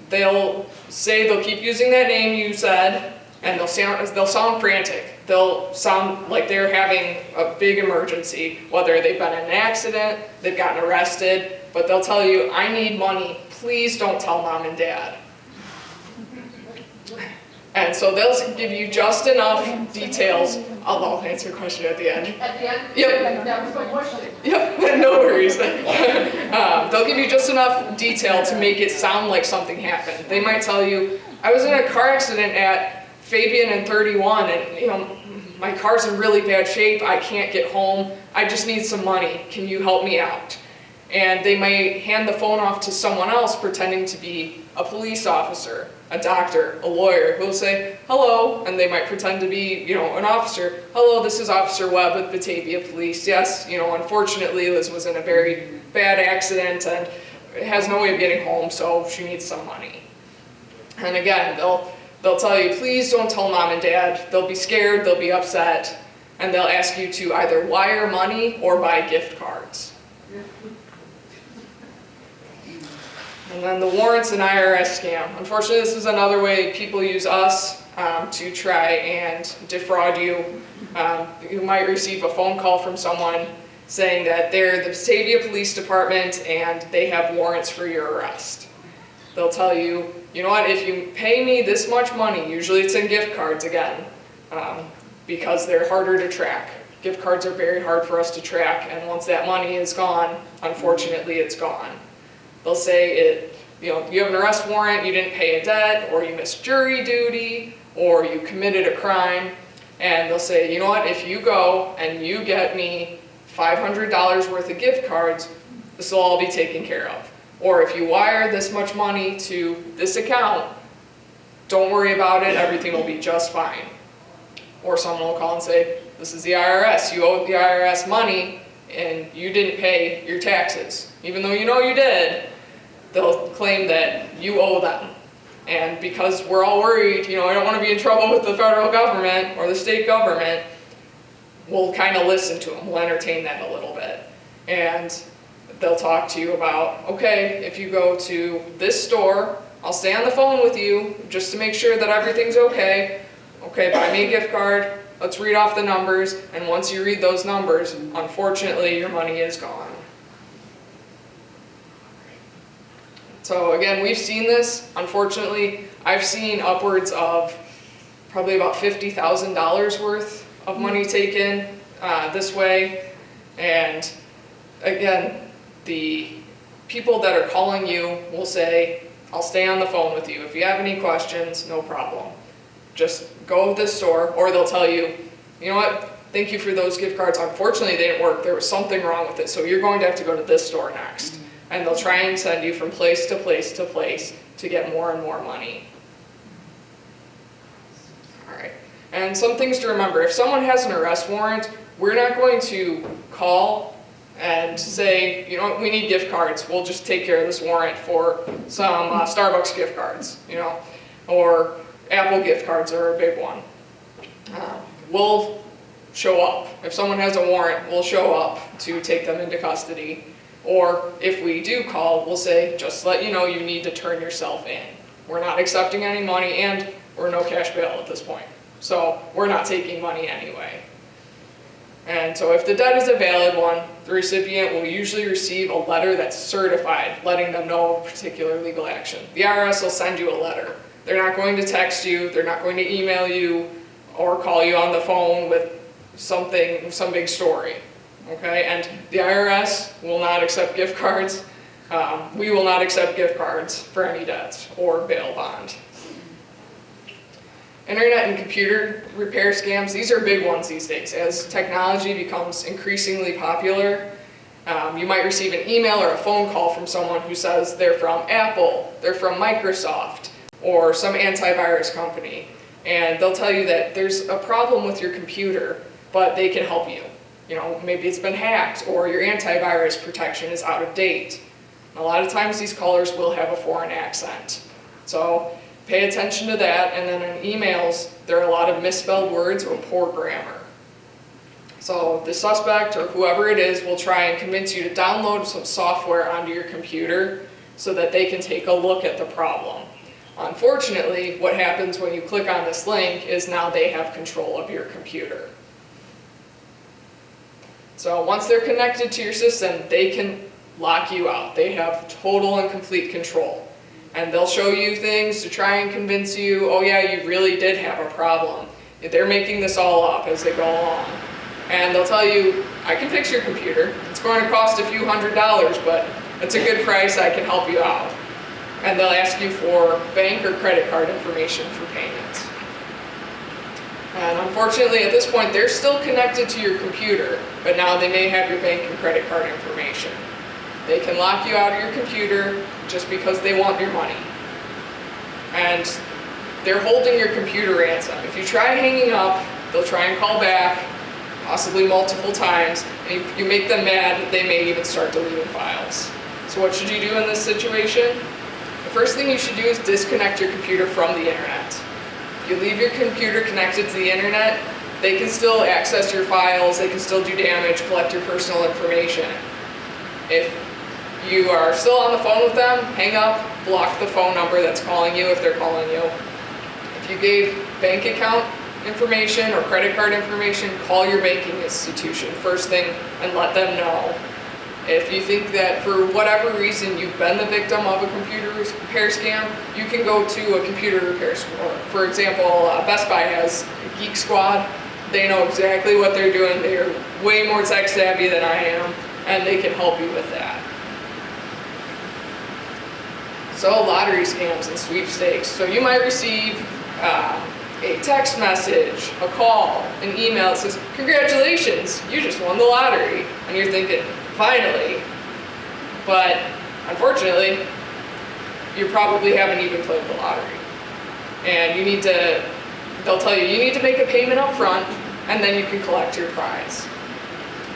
they'll say they'll keep using that name you said, and they'll sound frantic. They'll sound like they're having a big emergency, whether they've been in an accident, they've gotten arrested, but they'll tell you, I need money, please don't tell Mom and Dad. And so they'll give you just enough details. I'll answer your question at the end. At the end? Yep. That was my question. Yep, no worries. They'll give you just enough detail to make it sound like something happened. They might tell you, I was in a car accident at Fabian and 31, and my car's in really bad shape, I can't get home, I just need some money, can you help me out? And they may hand the phone off to someone else pretending to be a police officer, a doctor, a lawyer, who'll say, hello, and they might pretend to be, an officer. Hello, this is Officer Webb with Batavia Police. Yes, unfortunately Liz was in a very bad accident and has no way of getting home, so she needs some money. And again, they'll tell you, please don't tell Mom and Dad. They'll be scared, they'll be upset, and they'll ask you to either wire money or buy gift cards. And then the warrants and IRS scam. Unfortunately, this is another way people use us to try and defraud you. You might receive a phone call from someone saying that they're the Batavia Police Department and they have warrants for your arrest. They'll tell you, you know what, if you pay me this much money, usually it's in gift cards again, because they're harder to track. Gift cards are very hard for us to track, and once that money is gone, unfortunately it's gone. They'll say you have an arrest warrant, you didn't pay a debt, or you missed jury duty, or you committed a crime, and they'll say, you know what, if you go and you get me $500 worth of gift cards, this will all be taken care of. Or if you wire this much money to this account, don't worry about it, everything will be just fine. Or someone will call and say, this is the IRS, you owe the IRS money and you didn't pay your taxes. Even though you know you did, they'll claim that you owe them. And because we're all worried, I don't want to be in trouble with the federal government or the state government, we'll kind of listen to them, we'll entertain that a little bit. And they'll talk to you about, okay, if you go to this store, I'll stay on the phone with you just to make sure that everything's okay. Okay, buy me a gift card, let's read off the numbers, and once you read those numbers, unfortunately, your money is gone. So again, we've seen this. Unfortunately, I've seen upwards of probably about $50,000 worth of money taken this way. And again, the people that are calling you will say, I'll stay on the phone with you. If you have any questions, no problem. Just go to this store, or they'll tell you, you know what, thank you for those gift cards. Unfortunately, they didn't work. There was something wrong with it, so you're going to have to go to this store next. And they'll try and send you from place to place to place to get more and more money. All right. And some things to remember. If someone has an arrest warrant, we're not going to call and say, you know what, we need gift cards. We'll just take care of this warrant for some Starbucks gift cards, you know, or Apple gift cards are a big one. We'll show up. If someone has a warrant, we'll show up to take them into custody. Or if we do call, we'll say, just to let you know, you need to turn yourself in. We're not accepting any money, and we're no cash bail at this point. So we're not taking money anyway. And so if the debt is a valid one, the recipient will usually receive a letter that's certified, letting them know of particular legal action. The IRS will send you a letter. They're not going to text you, they're not going to email you, or call you on the phone with some big story. Okay, and the IRS will not accept gift cards. We will not accept gift cards for any debts or bail bond. Internet and computer repair scams, these are big ones these days. As technology becomes increasingly popular, you might receive an email or a phone call from someone who says they're from Apple, they're from Microsoft, or some antivirus company. And they'll tell you that there's a problem with your computer, but they can help you. You know, maybe it's been hacked, or your antivirus protection is out of date. And a lot of times these callers will have a foreign accent. So pay attention to that, and then in emails, there are a lot of misspelled words or poor grammar. So the suspect, or whoever it is, will try and convince you to download some software onto your computer so that they can take a look at the problem. Unfortunately, what happens when you click on this link is now they have control of your computer. So once they're connected to your system, they can lock you out. They have total and complete control. And they'll show you things to try and convince you, oh yeah, you really did have a problem. They're making this all up as they go along. And they'll tell you, I can fix your computer. It's going to cost a few $100s, but it's a good price, I can help you out. And they'll ask you for bank or credit card information for payment. And unfortunately, at this point, they're still connected to your computer, but now they may have your bank and credit card information. They can lock you out of your computer just because they want your money. And they're holding your computer ransom. If you try hanging up, they'll try and call back, possibly multiple times, and if you make them mad, they may even start deleting files. So what should you do in this situation? The first thing you should do is disconnect your computer from the internet. If you leave your computer connected to the internet, they can still access your files, they can still do damage, collect your personal information. If you are still on the phone with them, hang up, block the phone number that's calling you if they're calling you. If you gave bank account information or credit card information, call your banking institution first thing and let them know. If you think that for whatever reason you've been the victim of a computer repair scam, you can go to a computer repair store. For example, Best Buy has a Geek Squad. They know exactly what they're doing. They're way more tech savvy than I am, and they can help you with that. So lottery scams and sweepstakes. So you might receive a text message, a call, an email that says, congratulations, you just won the lottery. And you're thinking, finally. But unfortunately, you probably haven't even played the lottery. And they'll tell you need to make a payment up front, and then you can collect your prize.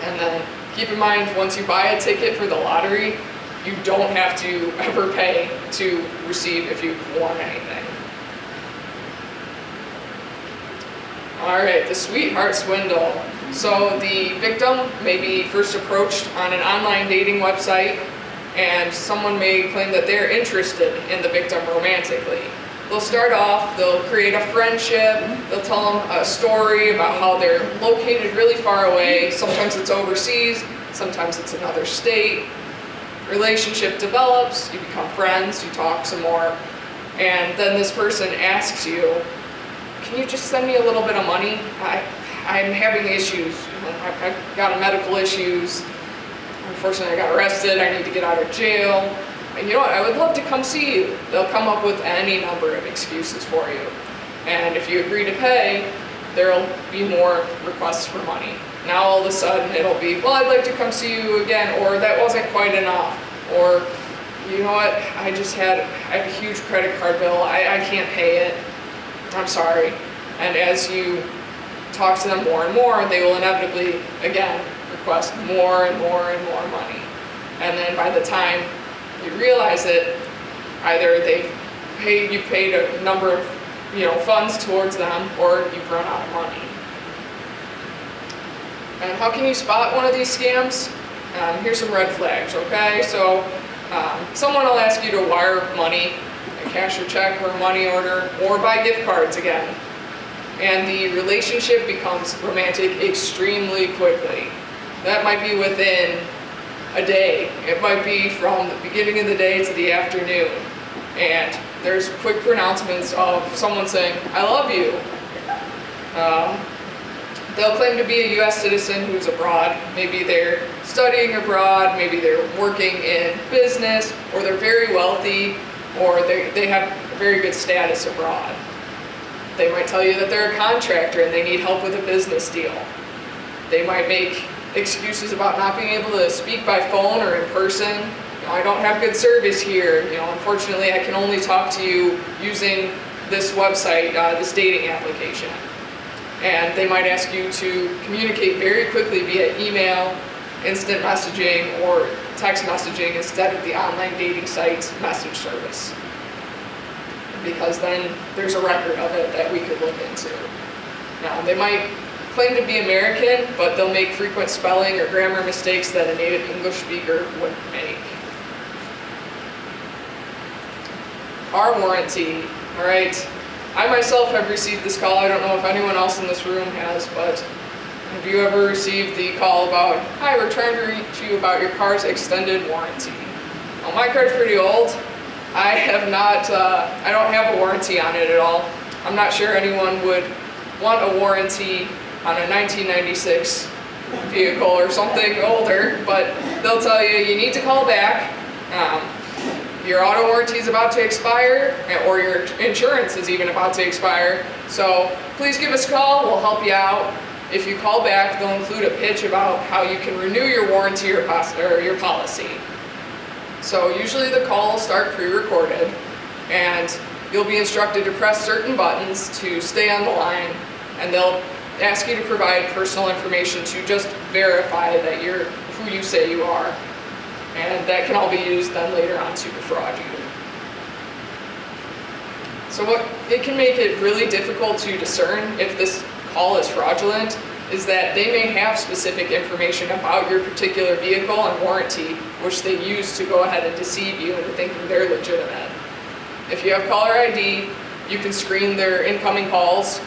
And then keep in mind, once you buy a ticket for the lottery, you don't have to ever pay to receive if you've won anything. All right, the sweetheart swindle. So the victim may be first approached on an online dating website, and someone may claim that they're interested in the victim romantically. They'll start off, they'll create a friendship, they'll tell them a story about how they're located really far away. Sometimes it's overseas, sometimes it's another state. Relationship develops, you become friends, you talk some more, and then this person asks you, can you just send me a little bit of money? I'm having issues. I've got medical issues. Unfortunately, I got arrested. I need to get out of jail. And you know what? I would love to come see you. They'll come up with any number of excuses for you. And if you agree to pay, there'll be more requests for money. Now all of a sudden it'll be, well, I'd like to come see you again, or that wasn't quite enough, or you know what, I have a huge credit card bill, I can't pay it, I'm sorry. And as you talk to them more and more, they will inevitably, again, request more and more and more money. And then by the time you realize it, either you paid a number of funds towards them, or you've run out of money. And how can you spot one of these scams? Here's some red flags, okay? So someone will ask you to wire money, a cash or check or a money order, or buy gift cards again. And the relationship becomes romantic extremely quickly. That might be within a day. It might be from the beginning of the day to the afternoon. And there's quick pronouncements of someone saying, I love you. They'll claim to be a U.S. citizen who's abroad. Maybe they're studying abroad, maybe they're working in business, or they're very wealthy, or they have a very good status abroad. They might tell you that they're a contractor and they need help with a business deal. They might make excuses about not being able to speak by phone or in person. I don't have good service here. Unfortunately, I can only talk to you using this website, this dating application. And they might ask you to communicate very quickly via email, instant messaging, or text messaging instead of the online dating site's message service. Because then there's a record of it that we could look into. Now, they might claim to be American, but they'll make frequent spelling or grammar mistakes that a native English speaker wouldn't make. Car warranty, all right. I myself have received this call. I don't know if anyone else in this room has, but have you ever received the call about, hi, we're trying to reach you about your car's extended warranty? Well, my car's pretty old. I don't have a warranty on it at all. I'm not sure anyone would want a warranty on a 1996 vehicle or something older, but they'll tell you, you need to call back. Your auto warranty is about to expire, or your insurance is even about to expire, so please give us a call, we'll help you out. If you call back, they'll include a pitch about how you can renew your warranty or your policy. So usually the call will start pre-recorded, and you'll be instructed to press certain buttons to stay on the line, and they'll ask you to provide personal information to just verify that you're who you say you are. And that can all be used then later on to defraud you. So what it can make it really difficult to discern if this call is fraudulent is that they may have specific information about your particular vehicle and warranty, which they use to go ahead and deceive you into thinking they're legitimate. If you have caller ID, you can screen their incoming calls.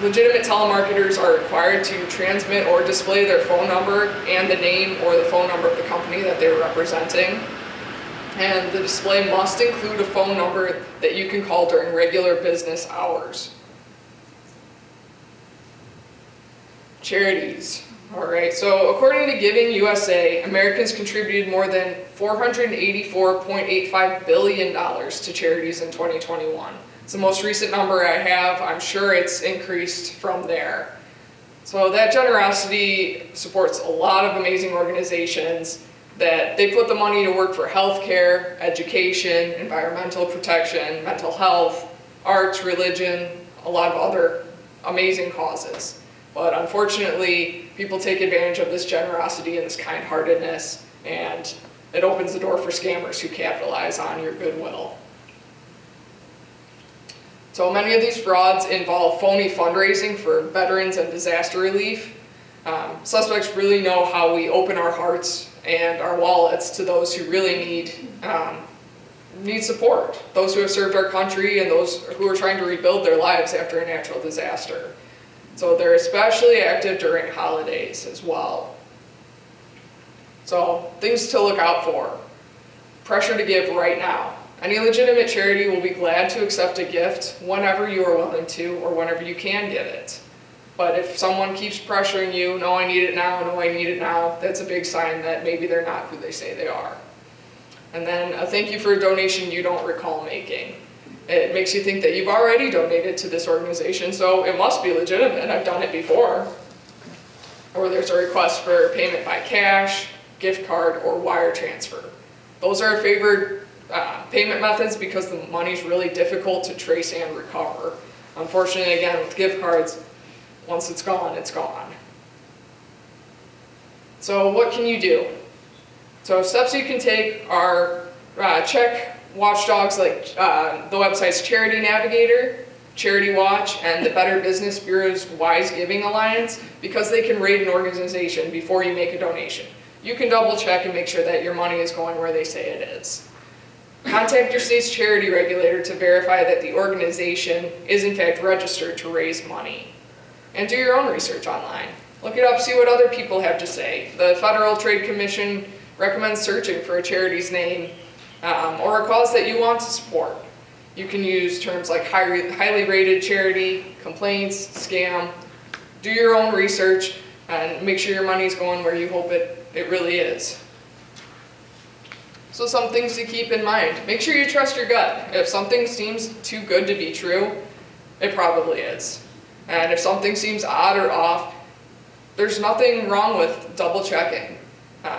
Legitimate telemarketers are required to transmit or display their phone number and the name or the phone number of the company that they're representing. And the display must include a phone number that you can call during regular business hours. Charities. All right, so according to Giving USA, Americans contributed more than $484.85 billion to charities in 2021. It's the most recent number I have. I'm sure it's increased from there. So that generosity supports a lot of amazing organizations that they put the money to work for healthcare, education, environmental protection, mental health, arts, religion, a lot of other amazing causes. But unfortunately, people take advantage of this generosity and this kind-heartedness, and it opens the door for scammers who capitalize on your goodwill. So many of these frauds involve phony fundraising for veterans and disaster relief. Suspects really know how we open our hearts and our wallets to those who really need support, those who have served our country and those who are trying to rebuild their lives after a natural disaster. So they're especially active during holidays as well. So things to look out for. Pressure to give right now. Any legitimate charity will be glad to accept a gift whenever you are willing to or whenever you can give it. But if someone keeps pressuring you, no, I need it now, no, I need it now, that's a big sign that maybe they're not who they say they are. And then a thank you for a donation you don't recall making. It makes you think that you've already donated to this organization, so it must be legitimate. I've done it before. Or there's a request for payment by cash, gift card, or wire transfer. Those are favored payment methods because the money's really difficult to trace and recover. Unfortunately, again, with gift cards, once it's gone, it's gone. So what can you do? So steps you can take are check watchdogs like the websites Charity Navigator, Charity Watch, and the Better Business Bureau's Wise Giving Alliance, because they can rate an organization before you make a donation. You can double check and make sure that your money is going where they say it is. Contact your state's charity regulator to verify that the organization is in fact registered to raise money. And do your own research online. Look it up, see what other people have to say. The Federal Trade Commission recommends searching for a charity's name or a cause that you want to support. You can use terms like highly rated charity, complaints, scam. Do your own research and make sure your money's going where you hope it really is. So some things to keep in mind. Make sure you trust your gut. If something seems too good to be true, it probably is. And if something seems odd or off, there's nothing wrong with double checking.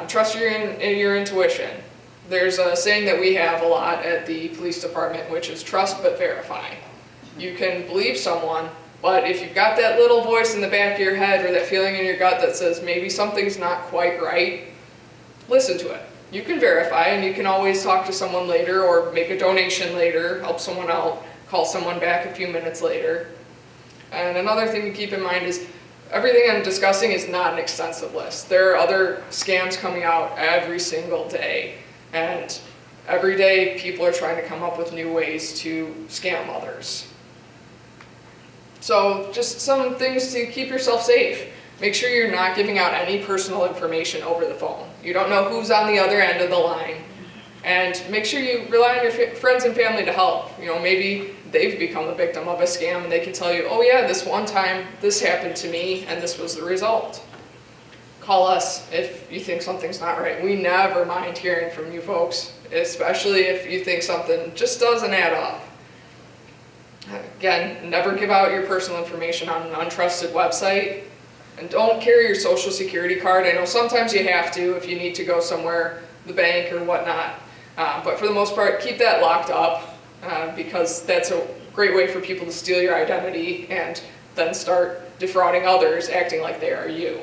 Trust your intuition. There's a saying that we have a lot at the police department, which is trust but verify. You can believe someone, but if you've got that little voice in the back of your head or that feeling in your gut that says maybe something's not quite right, listen to it. You can verify, and you can always talk to someone later or make a donation later, help someone out, call someone back a few minutes later. And another thing to keep in mind is everything I'm discussing is not an extensive list. There are other scams coming out every single day, and every day people are trying to come up with new ways to scam others. So just some things to keep yourself safe. Make sure you're not giving out any personal information over the phone. You don't know who's on the other end of the line. And make sure you rely on your friends and family to help. You know, maybe they've become a victim of a scam and they can tell you, oh yeah, this one time this happened to me and this was the result. Call us if you think something's not right. We never mind hearing from you folks, especially if you think something just doesn't add up. Again, never give out your personal information on an untrusted website. And don't carry your social security card. I know sometimes you have to if you need to go somewhere, the bank or whatnot. But for the most part, keep that locked up because that's a great way for people to steal your identity and then start defrauding others, acting like they are you.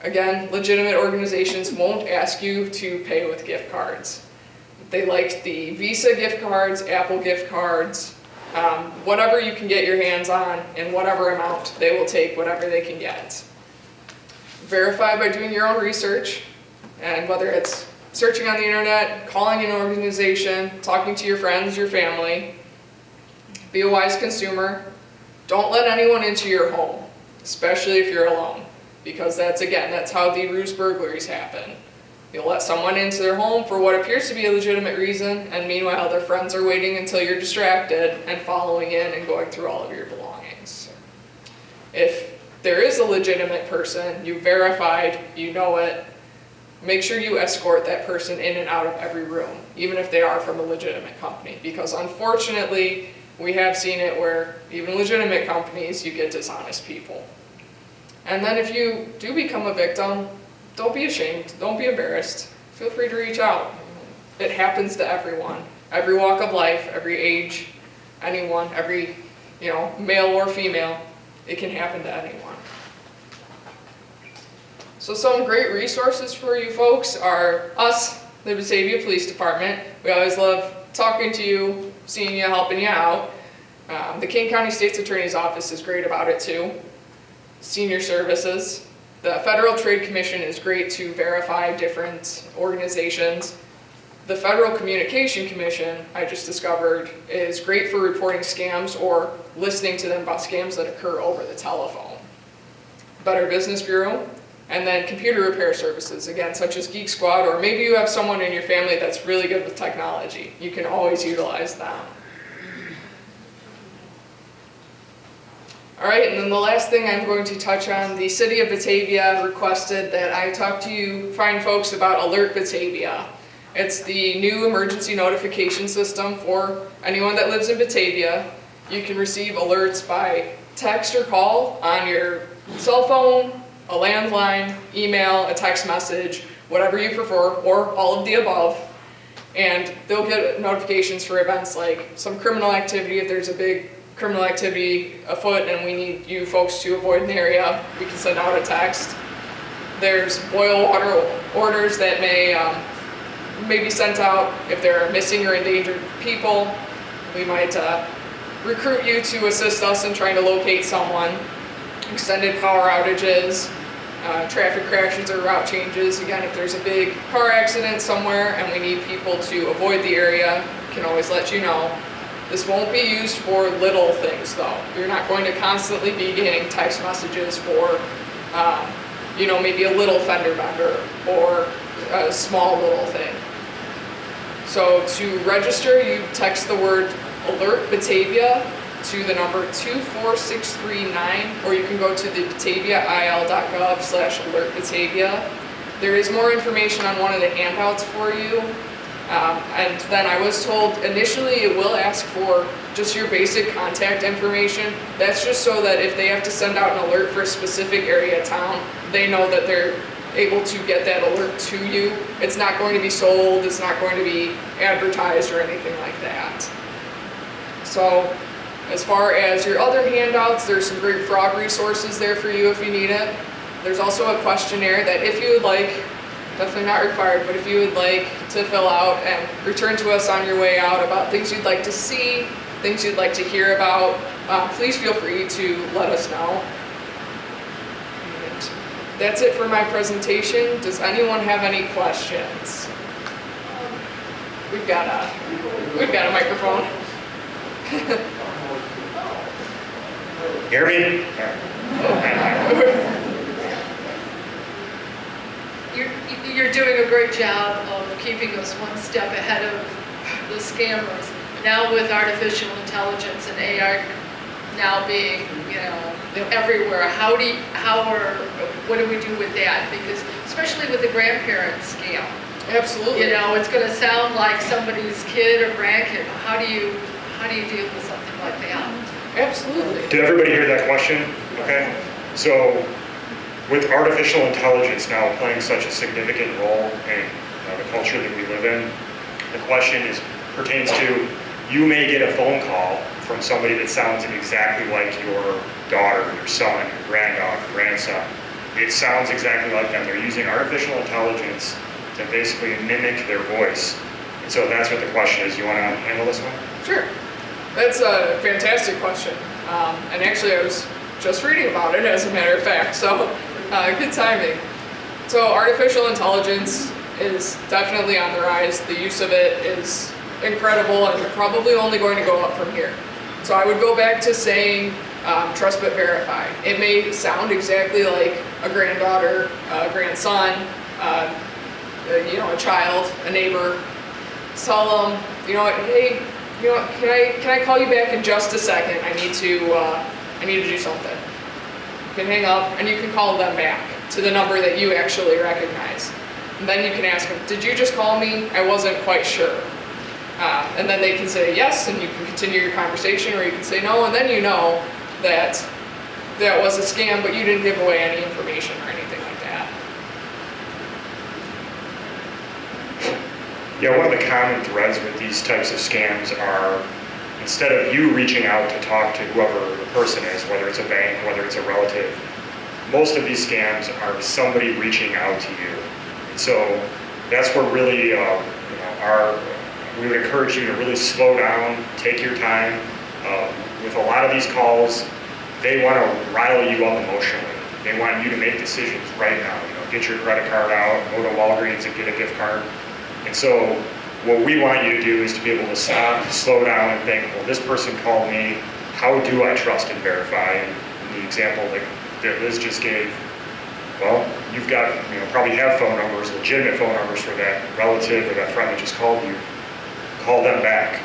Again, legitimate organizations won't ask you to pay with gift cards. They like the Visa gift cards, Apple gift cards, whatever you can get your hands on in whatever amount, they will take whatever they can get. Verify by doing your own research, and whether it's searching on the internet, calling an organization, talking to your friends, your family. Be a wise consumer. Don't let anyone into your home, especially if you're alone, because that's how the ruse burglaries happen. You'll let someone into their home for what appears to be a legitimate reason, and meanwhile their friends are waiting until you're distracted and following in and going through all of your belongings. If there is a legitimate person, you verified, you know it, make sure you escort that person in and out of every room, even if they are from a legitimate company, because unfortunately we have seen it where even legitimate companies, you get dishonest people. And then if you do become a victim, don't be ashamed, don't be embarrassed. Feel free to reach out. It happens to everyone. Every walk of life, every age, anyone, every, male or female, it can happen to anyone. So some great resources for you folks are us, the Batavia Police Department. We always love talking to you, seeing you, helping you out. The King County State's Attorney's Office is great about it too. Senior Services. The Federal Trade Commission is great to verify different organizations. The Federal Communication Commission, I just discovered, is great for reporting scams or listening to them about scams that occur over the telephone. Better Business Bureau, and then computer repair services, again, such as Geek Squad, or maybe you have someone in your family that's really good with technology. You can always utilize them. All right, and then the last thing I'm going to touch on, the City of Batavia requested that I talk to you fine folks about Alert Batavia. It's the new emergency notification system for anyone that lives in Batavia. You can receive alerts by text or call on your cell phone, a landline, email, a text message, whatever you prefer, or all of the above. And they'll get notifications for events like some criminal activity. If there's a big criminal activity afoot and we need you folks to avoid an area, we can send out a text. There's boil water orders that may be sent out if there are missing or endangered people. We might recruit you to assist us in trying to locate someone. Extended power outages, traffic crashes or route changes. Again, if there's a big car accident somewhere and we need people to avoid the area, we can always let you know. This won't be used for little things though. You're not going to constantly be getting text messages for, maybe a little fender bender or a small little thing. So to register, you text the word Alert Batavia to the number 24639, or you can go to the bataviail.gov/alertbatavia. There is more information on one of the handouts for you. And then I was told initially it will ask for just your basic contact information. That's just so that if they have to send out an alert for a specific area of town, they know that they're able to get that alert to you. It's not going to be sold, it's not going to be advertised or anything like that. So as far as your other handouts, there's some great fraud resources there for you if you need it. There's also a questionnaire that if you would like, definitely not required, but if you would like to fill out and return to us on your way out about things you'd like to see, things you'd like to hear about, please feel free to let us know. And that's it for my presentation. Does anyone have any questions? We've got a microphone. Hear me? You're doing a great job of keeping us one step ahead of the scammers. Now with artificial intelligence and AI now being, everywhere, what do we do with that? Because especially with the grandparent scam. Absolutely. It's going to sound like somebody's kid or grandkid. How do you deal with something like that? Absolutely. Did everybody hear that question? Okay. So with artificial intelligence now playing such a significant role in the culture that we live in, the question pertains to, you may get a phone call from somebody that sounds exactly like your daughter, your son, your granddaughter, grandson. It sounds exactly like them. They're using artificial intelligence to basically mimic their voice. And so that's what the question is. You want to handle this one? Sure. That's a fantastic question. And actually I was just reading about it as a matter of fact, so good timing. So artificial intelligence is definitely on the rise. The use of it is incredible and probably only going to go up from here. So I would go back to saying trust but verify. It may sound exactly like a granddaughter, a grandson, a child, a neighbor. Tell them, hey, can I call you back in just a second? I need to do something. You can hang up and you can call them back to the number that you actually recognize. And then you can ask them, did you just call me? I wasn't quite sure. And then they can say yes, and you can continue your conversation, or you can say no, and then you know that that was a scam, but you didn't give away any information or anything like that. Yeah, one of the common threads with these types of scams are, instead of you reaching out to talk to whoever the person is, whether it's a bank, whether it's a relative, most of these scams are somebody reaching out to you. And so that's where really we would encourage you to really slow down, take your time. With a lot of these calls, they want to rile you up emotionally. They want you to make decisions right now. Get your credit card out, go to Walgreens and get a gift card. And so what we want you to do is to be able to stop, slow down, and think, well, this person called me. How do I trust and verify? And the example that Liz just gave, well, you've got, probably have phone numbers, legitimate phone numbers for that relative or that friend that just called you. Call them back.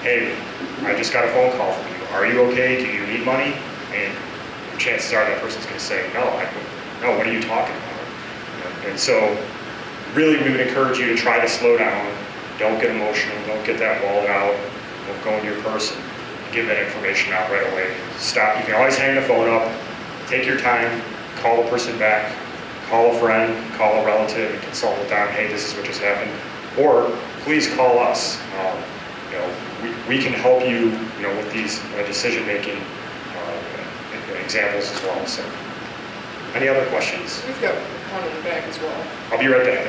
Hey, I just got a phone call from you. Are you okay? Do you need money? And chances are that person's going to say, no, no, what are you talking about? And so really we would encourage you to try to slow down. Don't get emotional. Don't get that wallet out. Don't go into your purse and give that information out right away. Stop. You can always hang the phone up. Take your time. Call the person back. Call a friend. Call a relative and consult with them. Hey, this is what just happened. Or please call us. We can help you, with these decision-making examples as well. So, any other questions? We've got one in the back as well. I'll be right back.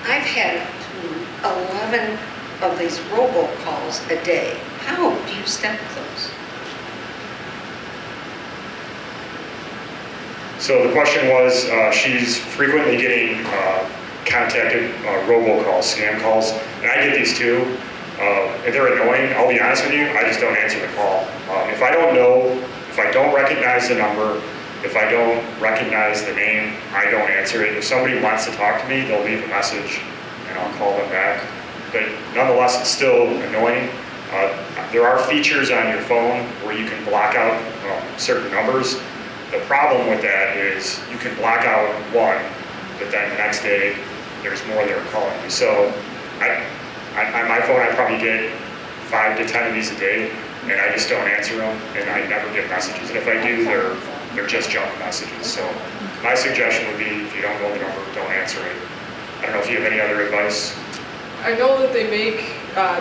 I've had 11 of these robocalls a day. How do you stop those? So the question was, she's frequently getting contacted robocalls, scam calls, and I get these too. If they're annoying, I'll be honest with you, I just don't answer the call. If I don't know, if I don't recognize the number, if I don't recognize the name, I don't answer it. If somebody wants to talk to me, they'll leave a message and I'll call them back. But nonetheless, it's still annoying. There are features on your phone where you can block out certain numbers. The problem with that is you can block out one, but then the next day there's more that are calling you. So on my phone, I probably get 5 to 10 of these a day, and I just don't answer them, and I never get messages. And if I do, they're just junk messages. So my suggestion would be, if you don't know the number, don't answer it. I don't know if you have any other advice. I know that they make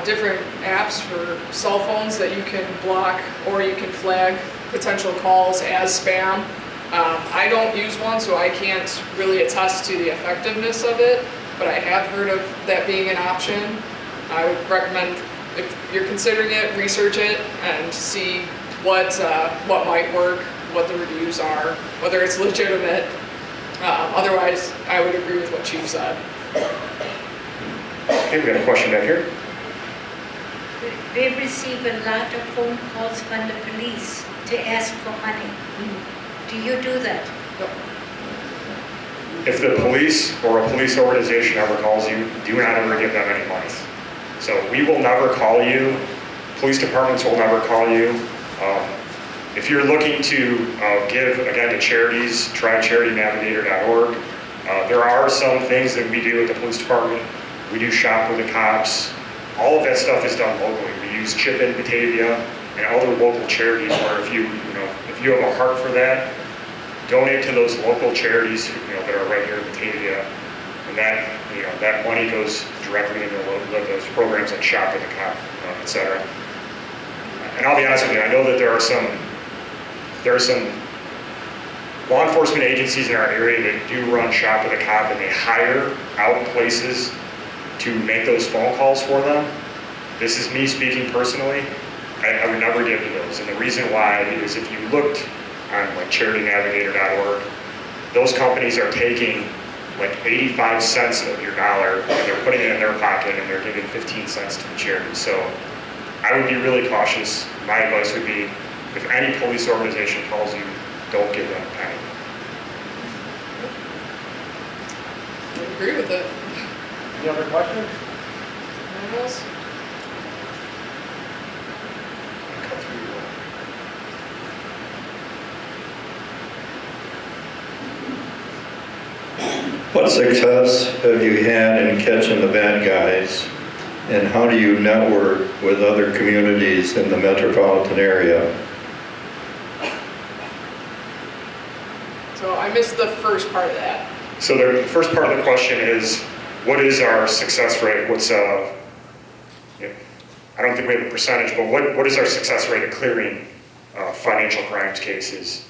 different apps for cell phones that you can block or you can flag potential calls as spam. I don't use one, so I can't really attest to the effectiveness of it, but I have heard of that being an option. I would recommend, if you're considering it, research it and see what might work, what the reviews are, whether it's legitimate. Otherwise, I would agree with what Chief said. Okay, we got a question back here. We receive a lot of phone calls from the police to ask for money. Do you do that? If the police or a police organization ever calls you, do not ever give them any money. So we will never call you. Police departments will never call you. If you're looking to give, again, to charities, try charitynavigator.org. There are some things that we do at the police department. We do shop with the cops. All of that stuff is done locally. We use Chip in Batavia and other local charities where if you have a heart for that, donate to those local charities that are right here in Batavia, and that money goes directly into those programs like Shop with the Cop, etc. And I'll be honest with you, I know that there are some law enforcement agencies in our area that do run Shop with a Cop, and they hire out places to make those phone calls for them. This is me speaking personally. I would never give to those, and the reason why is if you looked on like charitynavigator.org, those companies are taking like 85 cents of your dollar and they're putting it in their pocket and they're giving 15 cents to the charity. So I would be really cautious. My advice would be, if any police organization calls you, don't give them a penny. I agree with it. Any other questions? Anyone else? What success have you had in catching the bad guys, and how do you network with other communities in the metropolitan area? So I missed the first part of that. So the first part of the question is, what is our success rate? I don't think we have a percentage, but what is our success rate at clearing financial crimes cases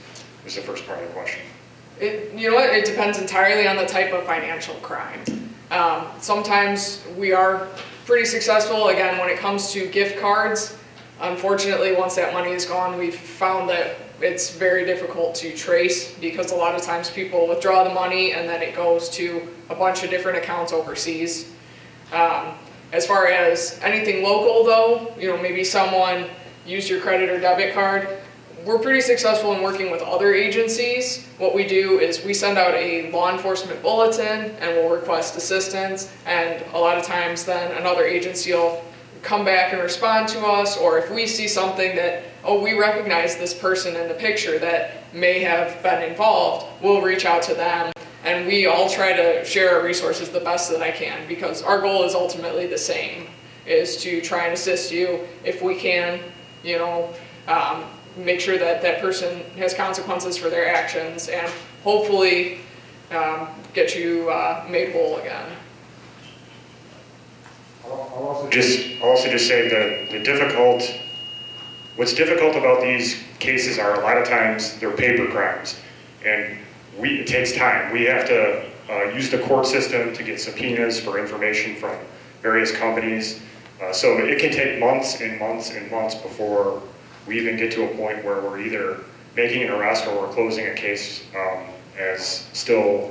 is the first part of the question. You know what? It depends entirely on the type of financial crime. Sometimes we are pretty successful. Again, when it comes to gift cards, unfortunately, once that money is gone, we've found that it's very difficult to trace because a lot of times people withdraw the money and then it goes to a bunch of different accounts overseas. As far as anything local though, maybe someone used your credit or debit card, we're pretty successful in working with other agencies. What we do is we send out a law enforcement bulletin and we'll request assistance, and a lot of times then another agency will come back and respond to us, or if we see something that, oh, we recognize this person in the picture that may have been involved, we'll reach out to them. And we all try to share our resources the best that I can, because our goal is ultimately the same, is to try and assist you if we can, you know, make sure that that person has consequences for their actions, and hopefully get you made whole again. I'll also just say what's difficult about these cases are a lot of times they're paper crimes, and it takes time. We have to use the court system to get subpoenas for information from various companies. So it can take months and months and months before we even get to a point where we're either making an arrest or we're closing a case as still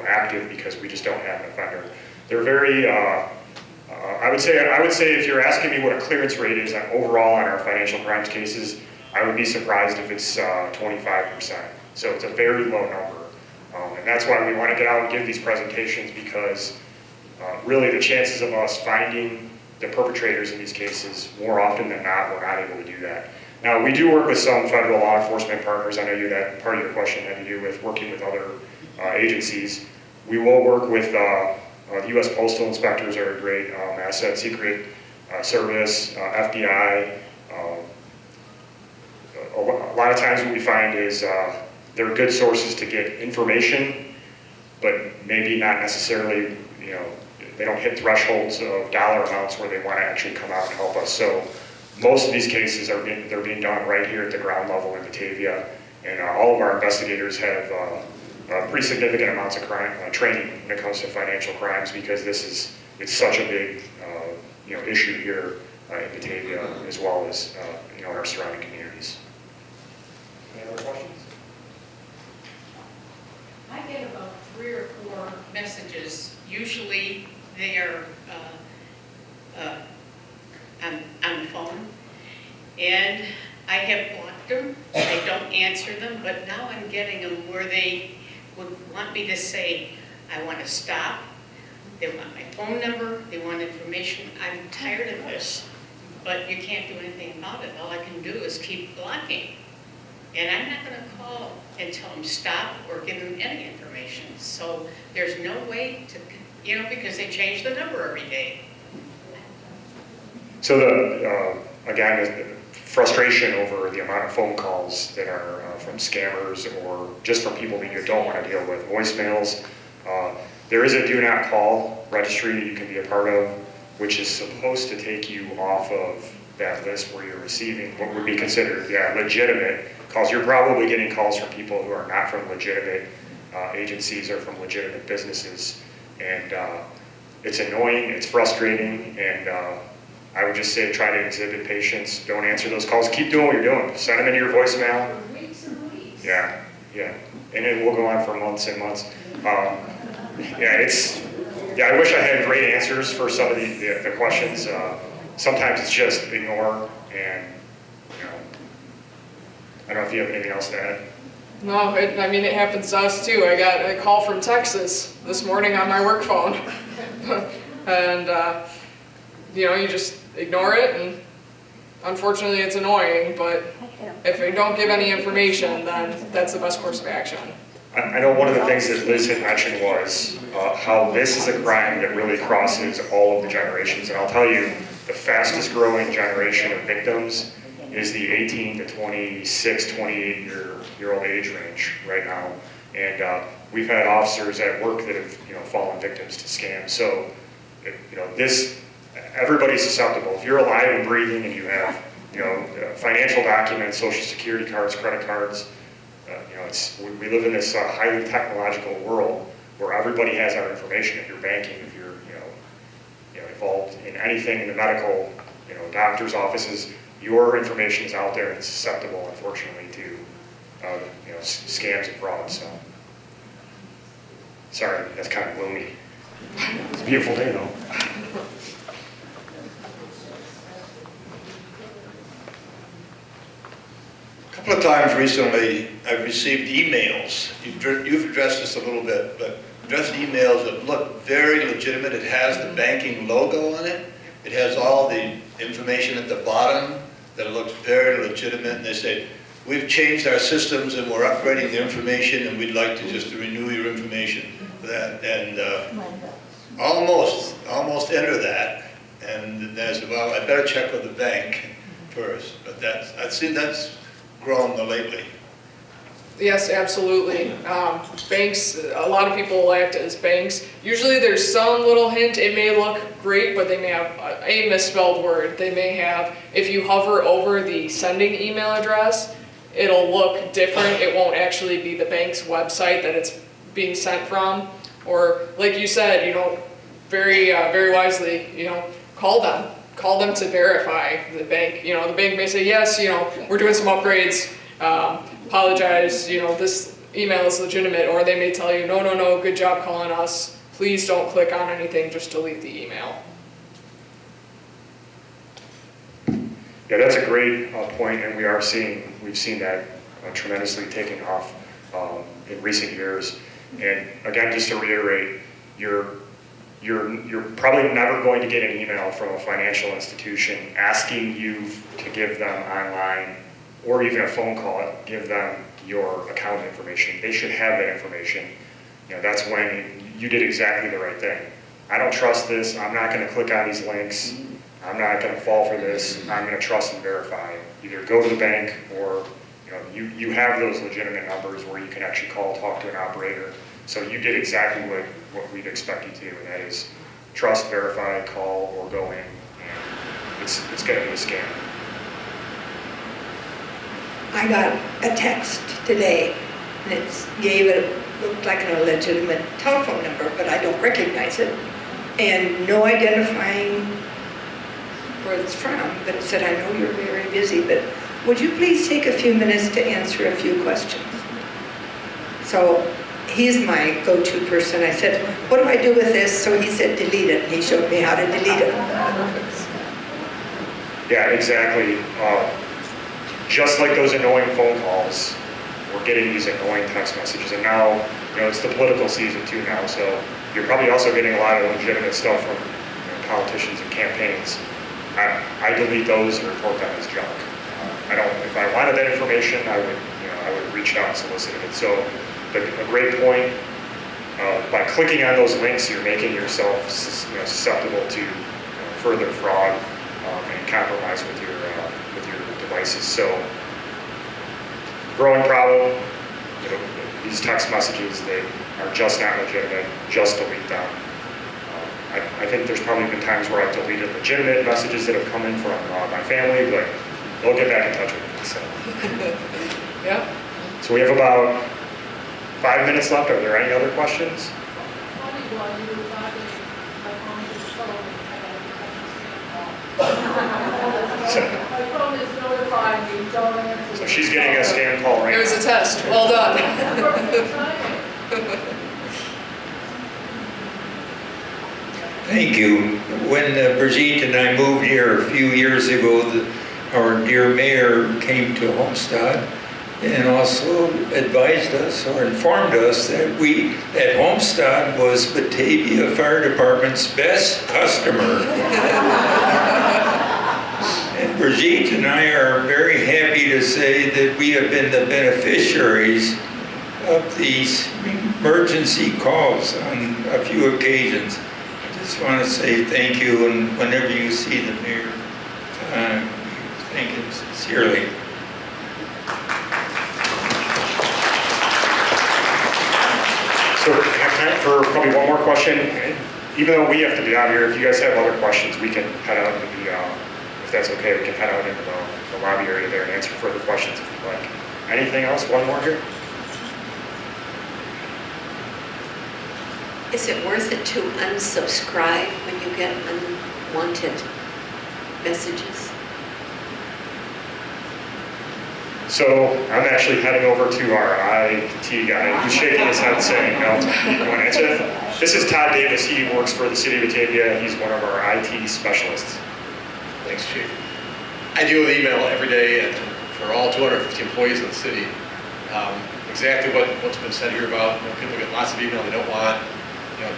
active, because we just don't have an offender. They're very, I would say if you're asking me what a clearance rate is overall on our financial crimes cases, I would be surprised if it's 25%. So it's a very low number. And that's why we want to get out and give these presentations, because really the chances of us finding the perpetrators in these cases, more often than not, we're not able to do that. Now, we do work with some federal law enforcement partners. I know that part of your question had to do with working with other agencies. We will work with the U.S. Postal Inspectors are a great asset, Secret Service, FBI. A lot of times what we find is they're good sources to get information, but maybe not necessarily, they don't hit thresholds of dollar amounts where they want to actually come out and help us. So most of these cases they're being done right here at the ground level in Batavia, and all of our investigators have pretty significant amounts of training when it comes to financial crimes, because it's such a big issue here in Batavia, as well as in our surrounding communities. Any other questions? I get about 3 or 4 messages. Usually they are on the phone, and I have blocked them. I don't answer them, but now I'm getting them where they would want me to say, I want to stop. They want my phone number. They want information. I'm tired of this, but you can't do anything about it. All I can do is keep blocking. And I'm not going to call and tell them stop or give them any information. So there's no way to, because they change the number every day. So again, the frustration over the amount of phone calls that are from scammers or just from people that you don't want to deal with, voicemails. There is a do not call registry you can be a part of, which is supposed to take you off of that list where you're receiving what would be considered, legitimate calls. You're probably getting calls from people who are not from legitimate agencies or from legitimate businesses. And it's annoying, it's frustrating, and I would just say try to exhibit patience. Don't answer those calls. Keep doing what you're doing. Send them into your voicemail. For weeks and weeks. Yeah. And it will go on for months and months. I wish I had great answers for some of the questions. Sometimes it's just ignore, and I don't know if you have anything else to add. No, it happens to us too. I got a call from Texas this morning on my work phone. And, you just ignore it, and unfortunately it's annoying, but if you don't give any information, then that's the best course of action. I know one of the things that Liz had mentioned was how this is a crime that really crosses all of the generations. And I'll tell you, the fastest growing generation of victims is the 18 to 26, 28-year-old age range right now. And we've had officers at work that have fallen victims to scams. So everybody's susceptible. If you're alive and breathing and you have financial documents, social security cards, credit cards, we live in this highly technological world where everybody has our information. If you're banking, if you're involved in anything in the medical, doctor's offices, your information is out there and it's susceptible, unfortunately, to scams and fraud. So sorry, that's kind of gloomy. It's a beautiful day though. A couple of times recently, I've received emails. You've addressed this a little bit, but addressed emails that look very legitimate. It has the banking logo on it. it has all the information at the bottom that looks very legitimate, and they say, we've changed our systems and we're upgrading the information and we'd like to just renew your information for that. And almost enter that. And there's, well, I better check with the bank first. But I've seen that's grown lately. Yes, absolutely. Banks, a lot of people act as banks. Usually there's some little hint. It may look great, but they may have a misspelled word. They may have, if you hover over the sending email address, it'll look different. It won't actually be the bank's website that it's being sent from. Or like you said, very wisely, call them. Call them to verify the bank. The bank may say, yes, we're doing some upgrades. Apologize, this email is legitimate. Or they may tell you, no, good job calling us. Please don't click on anything, just delete the email. Yeah, that's a great point, and we've seen that tremendously taking off in recent years. And again, just to reiterate, you're probably never going to get an email from a financial institution asking you to give them online, or even a phone call, give them your account information. They should have that information. That's when you did exactly the right thing. I don't trust this. I'm not going to click on these links. I'm not going to fall for this. I'm going to trust and verify. Either go to the bank, or you have those legitimate numbers where you can actually call, talk to an operator. So you did exactly what we'd expect you to do, and that is trust, verify, call, or go in, and it's going to be a scam. I got a text today, and it looked like a legitimate telephone number, but I don't recognize it, and no identifying where it's from, but it said, I know you're very busy, but would you please take a few minutes to answer a few questions? So he's my go-to person. I said, what do I do with this? So he said, delete it, and he showed me how to delete it. Yeah, exactly. Just like those annoying phone calls, we're getting these annoying text messages, and now, it's the political season too now, so you're probably also getting a lot of legitimate stuff from politicians and campaigns. I delete those and report them as junk. If I wanted that information, I would reach out and solicit it. So, a great point. By clicking on those links, you're making yourself susceptible to further fraud and compromise with your devices. So, growing problem. These text messages, they are just not legitimate. Just delete them. I think there's probably been times where I've deleted legitimate messages that have come in from my family, but they'll get back in touch with me. So. Yeah. So we have about 5 minutes left. Are there any other questions? Funny one, you were talking, my phone is phone, my phone is notifying me, don't answer. So she's getting a scam call right It was now. a test. Well done. Thank you. When Brigitte and I moved here a few years ago, our dear mayor came to Holmstead and also advised us or informed us that Holmstead was Batavia Fire Department's best customer. And Brigitte and I are very happy to say that we have been the beneficiaries of these emergency calls on a few occasions. I just want to say thank you, and whenever you see the mayor, thank him sincerely. So we have time for probably one more question. Even though we have to be out here, if you guys have other questions, we can head out into the, if that's okay, we can head out into the lobby area there and answer further questions if you'd like. Anything else? One more here? Is it worth it to unsubscribe when you get unwanted messages? So I'm actually heading over to our IT guy who's shaking his head saying, no, you want to answer that? This is Todd Davis. He works for the city of Batavia. He's one of our IT specialists. Thanks, Chief. I deal with email every day, and for all 250 employees in the city, exactly what's been said here about, people get lots of email they don't want.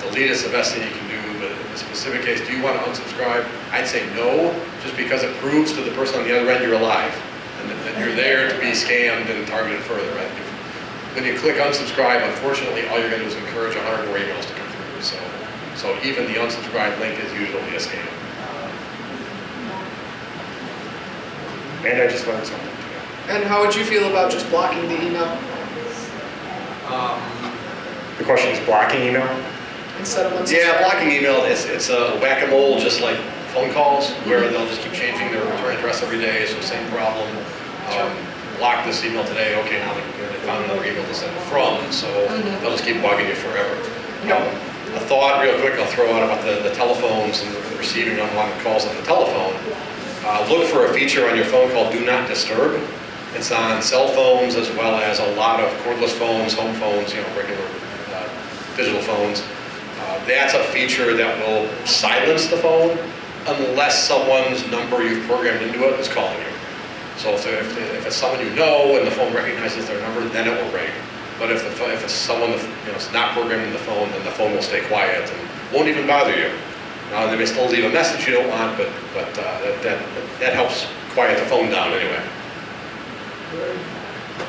Delete is the best thing you can do, but at the specific case, do you want to unsubscribe? I'd say no, just because it proves to the person on the other end you're alive. And that you're there to be scammed and targeted further, right? When you click unsubscribe, unfortunately, all you're going to do is encourage 100 more emails to come through. So even the unsubscribe link is usually a scam. And I just learned something. And how would you feel about just blocking the email The question is blocking email? instead of unsubscribe? Yeah, blocking email, it's a whack-a-mole, just like phone calls, where they'll just keep changing their return address every day, so same problem. Block this email today, okay, now they found another email to send it from, so they'll just keep bugging you forever. A thought real quick I'll throw out about the telephones and receiving unwanted calls on the telephone. Look for a feature on your phone called Do Not Disturb. It's on cell phones as well as a lot of cordless phones, home phones, regular digital phones. That's a feature that will silence the phone unless someone's number you've programmed into it is calling you. So if it's someone you know and the phone recognizes their number, then it will ring. But if it's someone that's not programmed in the phone, then the phone will stay quiet and won't even bother you. Now they may still leave a message you don't want, but that helps quiet the phone down anyway.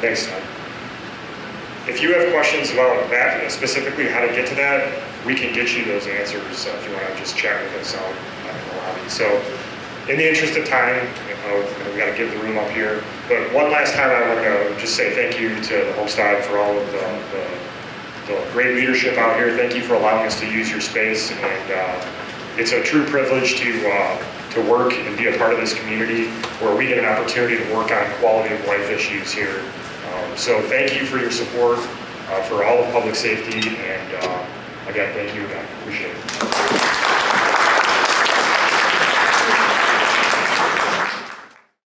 Thanks, Tom. If you have questions about that, specifically how to get to that, we can get you those answers if you want to just chat with us out in the lobby. So in the interest of time, we got to give the room up here. But one last time, I want to just say thank you to the Holmstead for all of the great leadership out here. Thank you for allowing us to use your space. And it's a true privilege to work and be a part of this community where we get an opportunity to work on quality of life issues here. So thank you for your support for all of public safety. And again, thank you again. Appreciate it.